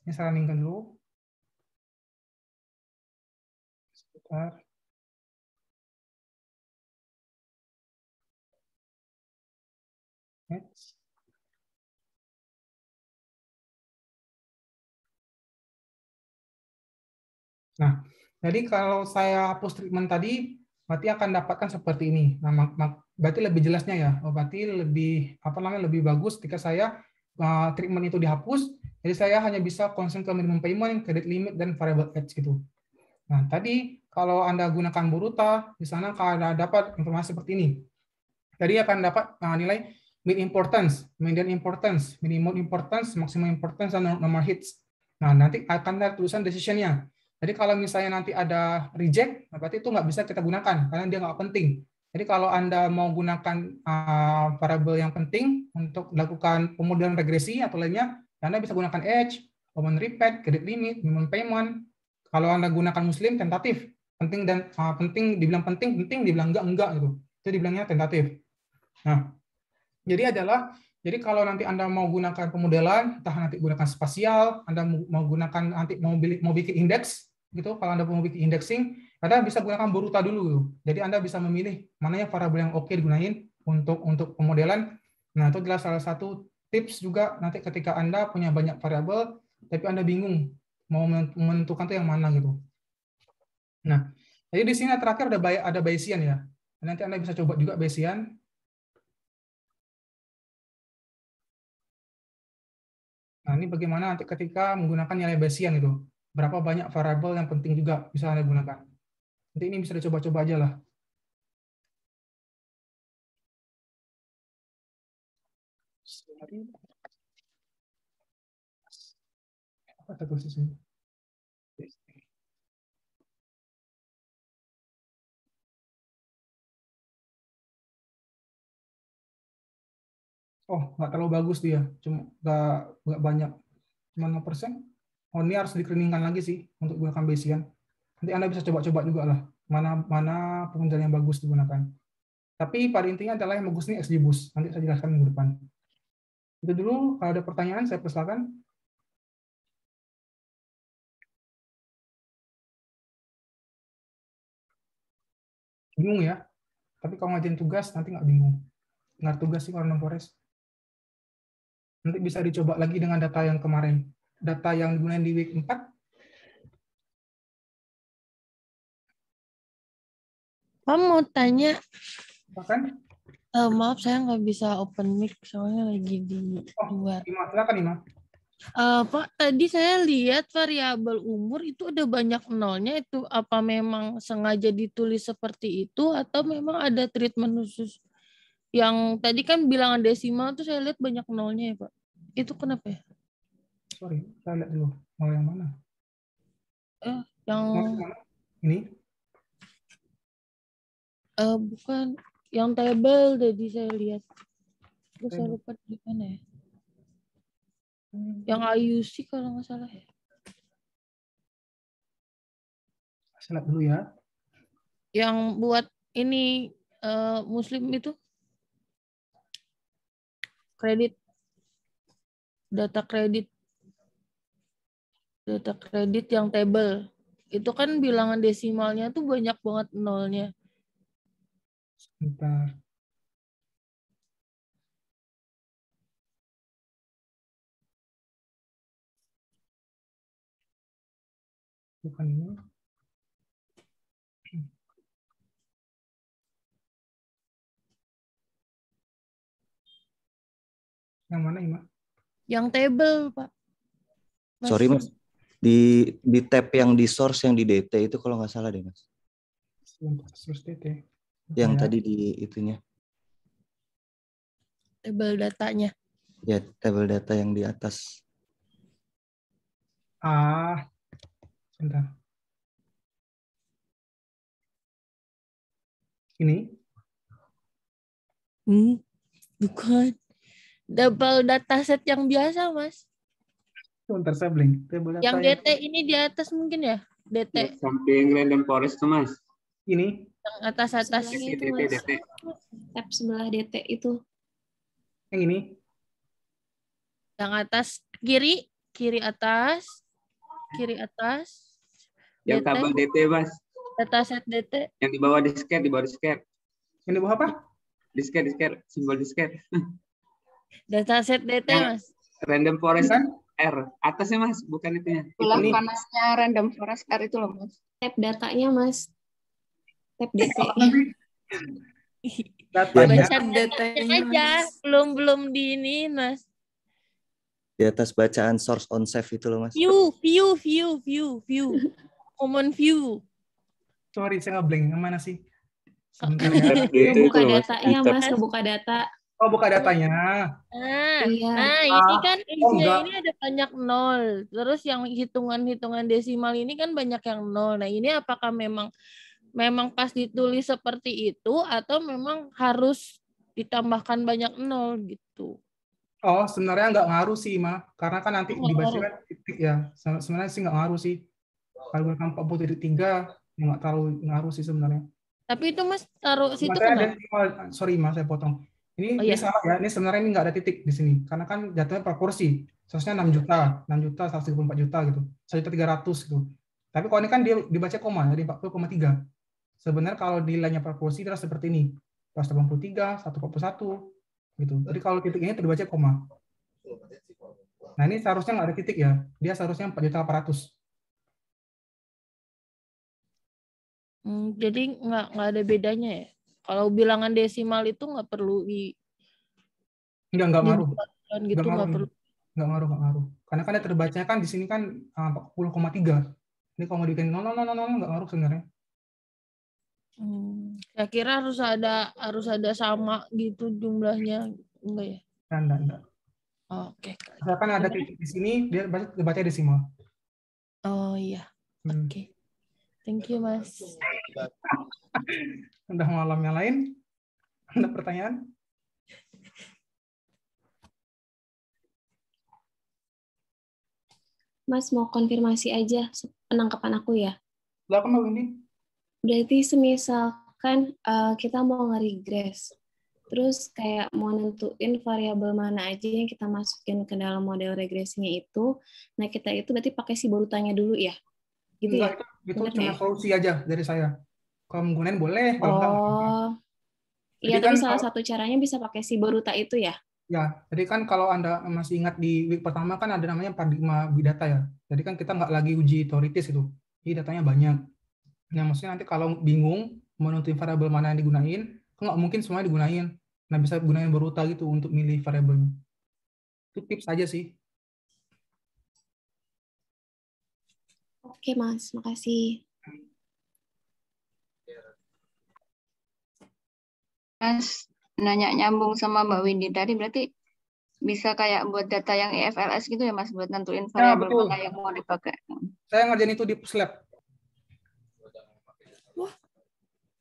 Ini saya running dulu. Sebentar. Next. Nah, jadi kalau saya hapus treatment tadi, berarti akan dapatkan seperti ini. Nah, berarti lebih jelasnya ya. Oh, berarti lebih lebih bagus ketika saya treatment itu dihapus. Jadi saya hanya bisa concern ke minimum payment, credit limit, dan variable edge gitu. Nah, tadi kalau Anda gunakan Boruta, di sana Anda dapat informasi seperti ini. Jadi akan dapat nilai mid importance, median importance, minimum importance, maximum importance, dan nomor hits. Nah, nanti akan ada tulisan decision-nya. Jadi kalau misalnya nanti ada reject, berarti itu nggak bisa kita gunakan, karena dia nggak penting. Jadi kalau Anda mau gunakan variabel yang penting untuk melakukan pemodelan regresi atau lainnya, Anda bisa gunakan edge, common repeat, credit limit, minimum payment. Kalau Anda gunakan Muslim, tentatif. Penting dan penting dibilang penting, dibilang enggak gitu. Itu dibilangnya tentatif. Nah, jadi kalau nanti Anda mau gunakan pemodelan, entah nanti gunakan spasial, Anda mau gunakan nanti mau bikin indeks gitu, kalau Anda mau bikin indexing, Anda bisa gunakan Boruta dulu. Jadi Anda bisa memilih mana yang variabel yang oke digunain untuk pemodelan. Nah, itu adalah salah satu tips juga nanti ketika Anda punya banyak variabel tapi Anda bingung mau menentukan itu yang mana gitu. Nah, jadi di sini terakhir ada Bayesian ya. Nanti Anda bisa coba juga Bayesian. Nah, ini bagaimana nanti ketika menggunakan nilai Bayesian itu. Berapa banyak variabel yang penting juga bisa Anda gunakan. Nanti ini bisa dicoba-coba aja lah. Apa tulis di sini? Oh, nggak terlalu bagus dia. Cuma nggak banyak. Cuma 0%. Oh, ini harus dikeringkan lagi sih untuk gunakan Bayesian. Nanti Anda bisa coba-coba juga lah. Mana pemodelan yang bagus digunakan. Tapi pada intinya adalah yang bagus ini XGBoost. Nanti saya jelaskan minggu depan. Itu dulu. Kalau ada pertanyaan, saya persilakan. Bingung ya? Tapi kalau ngajarin tugas, nanti nggak bingung. Nggak tugas sih kalau non Forest. Nanti bisa dicoba lagi dengan data yang kemarin. Data yang digunakan di week 4. Pak mau tanya, Bahkan, maaf saya nggak bisa open mic soalnya lagi di luar. silakan Ima. Pak, tadi saya lihat variabel umur itu ada banyak nolnya, itu apa memang sengaja ditulis seperti itu atau memang ada treatment khusus? Yang tadi kan bilangan desimal tuh saya lihat banyak nolnya ya Pak. Itu kenapa ya? Sorry, saya lihat dulu. Mau yang mana? Yang mana? Ini? bukan, yang table tadi saya lihat. Terus saya lupa di mana ya? Yang IUC kalau nggak salah ya. Saya lihat dulu ya. Yang buat ini Muslim itu kredit, data kredit yang table itu kan bilangan desimalnya tuh banyak banget nolnya. Sebentar. Bukan ini. Yang mana Ima? Yang table Pak. Sorry Mas, di tab yang di source yang di DT itu kalau nggak salah deh Mas. Source DT. Yang Ya. tadi di itunya. Table datanya. Ya, tabel data yang di atas. Sebentar. Ini? Bukan. Double dataset yang biasa Mas. Sebentar saya blink. Yang DT ini di atas mungkin ya? DT. Samping random forest tuh Mas. Ini? Yang atas-atas. Sebelahnya itu DT, Mas. DT. Tab sebelah DT itu. Yang ini? Yang atas kiri atas. Yang DT. tabel DT Mas. Dataset DT. Yang di bawah disket. Yang di bawah apa? Disket, simbol disket. Dataset DT, Yang- Mas. Random forest Kan? R. Atasnya Mas, bukan itunya. Bola Ini. panasnya random forest R itu loh, Mas. Tab datanya, Mas. Tab DT. Datanya. Baca aja, belum di ini, Mas. Di atas bacaan source on save itu loh Mas. View. Common view. Sorry, saya ngeblank. Yang mana sih? Sebentar ya. Ngebuka loh, Mas. datanya, Di tab. Mas. Ngebuka data. Oh, buka datanya. Iya. Nah, ini kan isinya enggak. ini ada banyak nol. Terus yang hitungan-hitungan desimal ini kan banyak yang nol. Nah, ini apakah memang pas ditulis seperti itu atau memang harus ditambahkan banyak nol gitu? Oh, sebenarnya nggak ngaruh sih, Ma. Karena kan nanti Nggak dibaca ngaruh. kan titik ya. Sebenarnya sih nggak ngaruh sih. Kalau gunakan 40.3, ya nggak terlalu ngaruh sih sebenarnya. Tapi itu Mas taruh situ Sebenarnya kenapa? sorry, Ma, saya potong. Ini, Oh, ini iya. salah ya. Ini sebenarnya ini nggak ada titik di sini. Karena kan jatuhnya per kursi. Seharusnya 6 juta, 134 juta gitu. 1.300.000 gitu. Tapi kalau ini kan dia dibaca koma, jadi 40,3. Sebenarnya kalau nilainya per kursi terus seperti ini. 183, 141 gitu. Jadi kalau titik ini terbaca koma. Nah, ini seharusnya nggak ada titik ya. Dia seharusnya 4.800.000. Jadi nggak ada bedanya ya? Kalau bilangan desimal itu nggak perlu Nggak ngaruh. dibuatkan gitu, Nggak nggak perlu. Nggak ngaruh. Karena kan terbacanya kan di sini kan 40,3. Ini kalau mau dibikin 0, nggak ngaruh sebenarnya. Saya kira harus ada sama gitu jumlahnya, enggak ya? Enggak. Oke. Misalkan ada titik di sini, dia baca desimal. Oh iya. Oke. Thank you, Mas. Udah malam yang lain? Ada pertanyaan? Mas mau konfirmasi aja penangkapan aku ya. Silakan Mbak Windy. Berarti semisalkan kita mau nge-regress, terus kayak mau nentuin variabel mana aja yang kita masukin ke dalam model regresinya itu, nah kita itu berarti pakai si borutanya dulu ya? Gitu ya? Enggak, itu Bener cuma nggak ya? solusi aja dari saya. Kalau menggunakan boleh, kalau enggak. Oh, iya, Jadi tapi kan salah satu caranya bisa pakai si boruta itu ya? Ya, jadi kan kalau Anda masih ingat di week pertama kan ada namanya paradigma big data ya. Jadi kan kita nggak lagi uji teoritis itu. Jadi datanya banyak. Nah, maksudnya nanti kalau bingung mau nentuin variabel mana yang digunain, kan nggak mungkin semuanya digunain. Nah, bisa gunain boruta gitu untuk milih variabelnya. Itu tips aja sih. Oke, Mas. Makasih. Mas nanya nyambung sama Mbak Windy tadi, berarti bisa kayak buat data yang EFLS gitu ya, Mas, buat nentuin variabel betul. mana yang mau dipakai. Saya ngerjain itu di Puslab.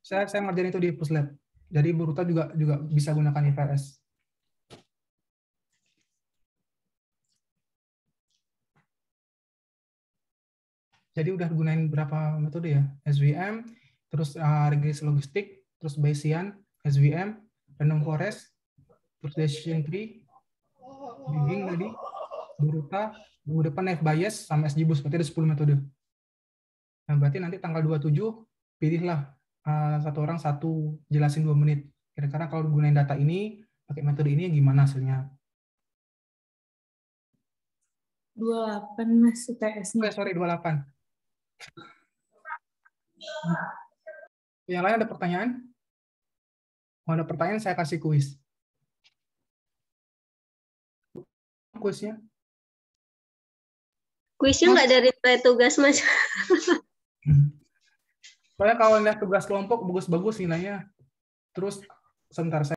Saya ngerjain itu di Puslab. Jadi boruta juga bisa gunakan IFRS. Jadi udah gunain berapa metode ya? SVM, terus regresi logistik, terus Bayesian, SVM, random forest, terus decision tree, bidding tadi, boruta, minggu depan F bias sama SGBoost, berarti ada 10 metode. Nah, berarti nanti tanggal 27 pilihlah satu orang satu, jelasin 2 menit. Kira-kira kalau gunain data ini, pakai metode ini gimana hasilnya? 28 Mas UTS-nya. Sorry, 28. Yang lain ada pertanyaan? Kalau ada pertanyaan, saya kasih kuis. Kuisnya? Kuisnya nggak dari nilai tugas, Mas. Soalnya kalau lihat tugas kelompok bagus-bagus nilainya. Terus sebentar, saya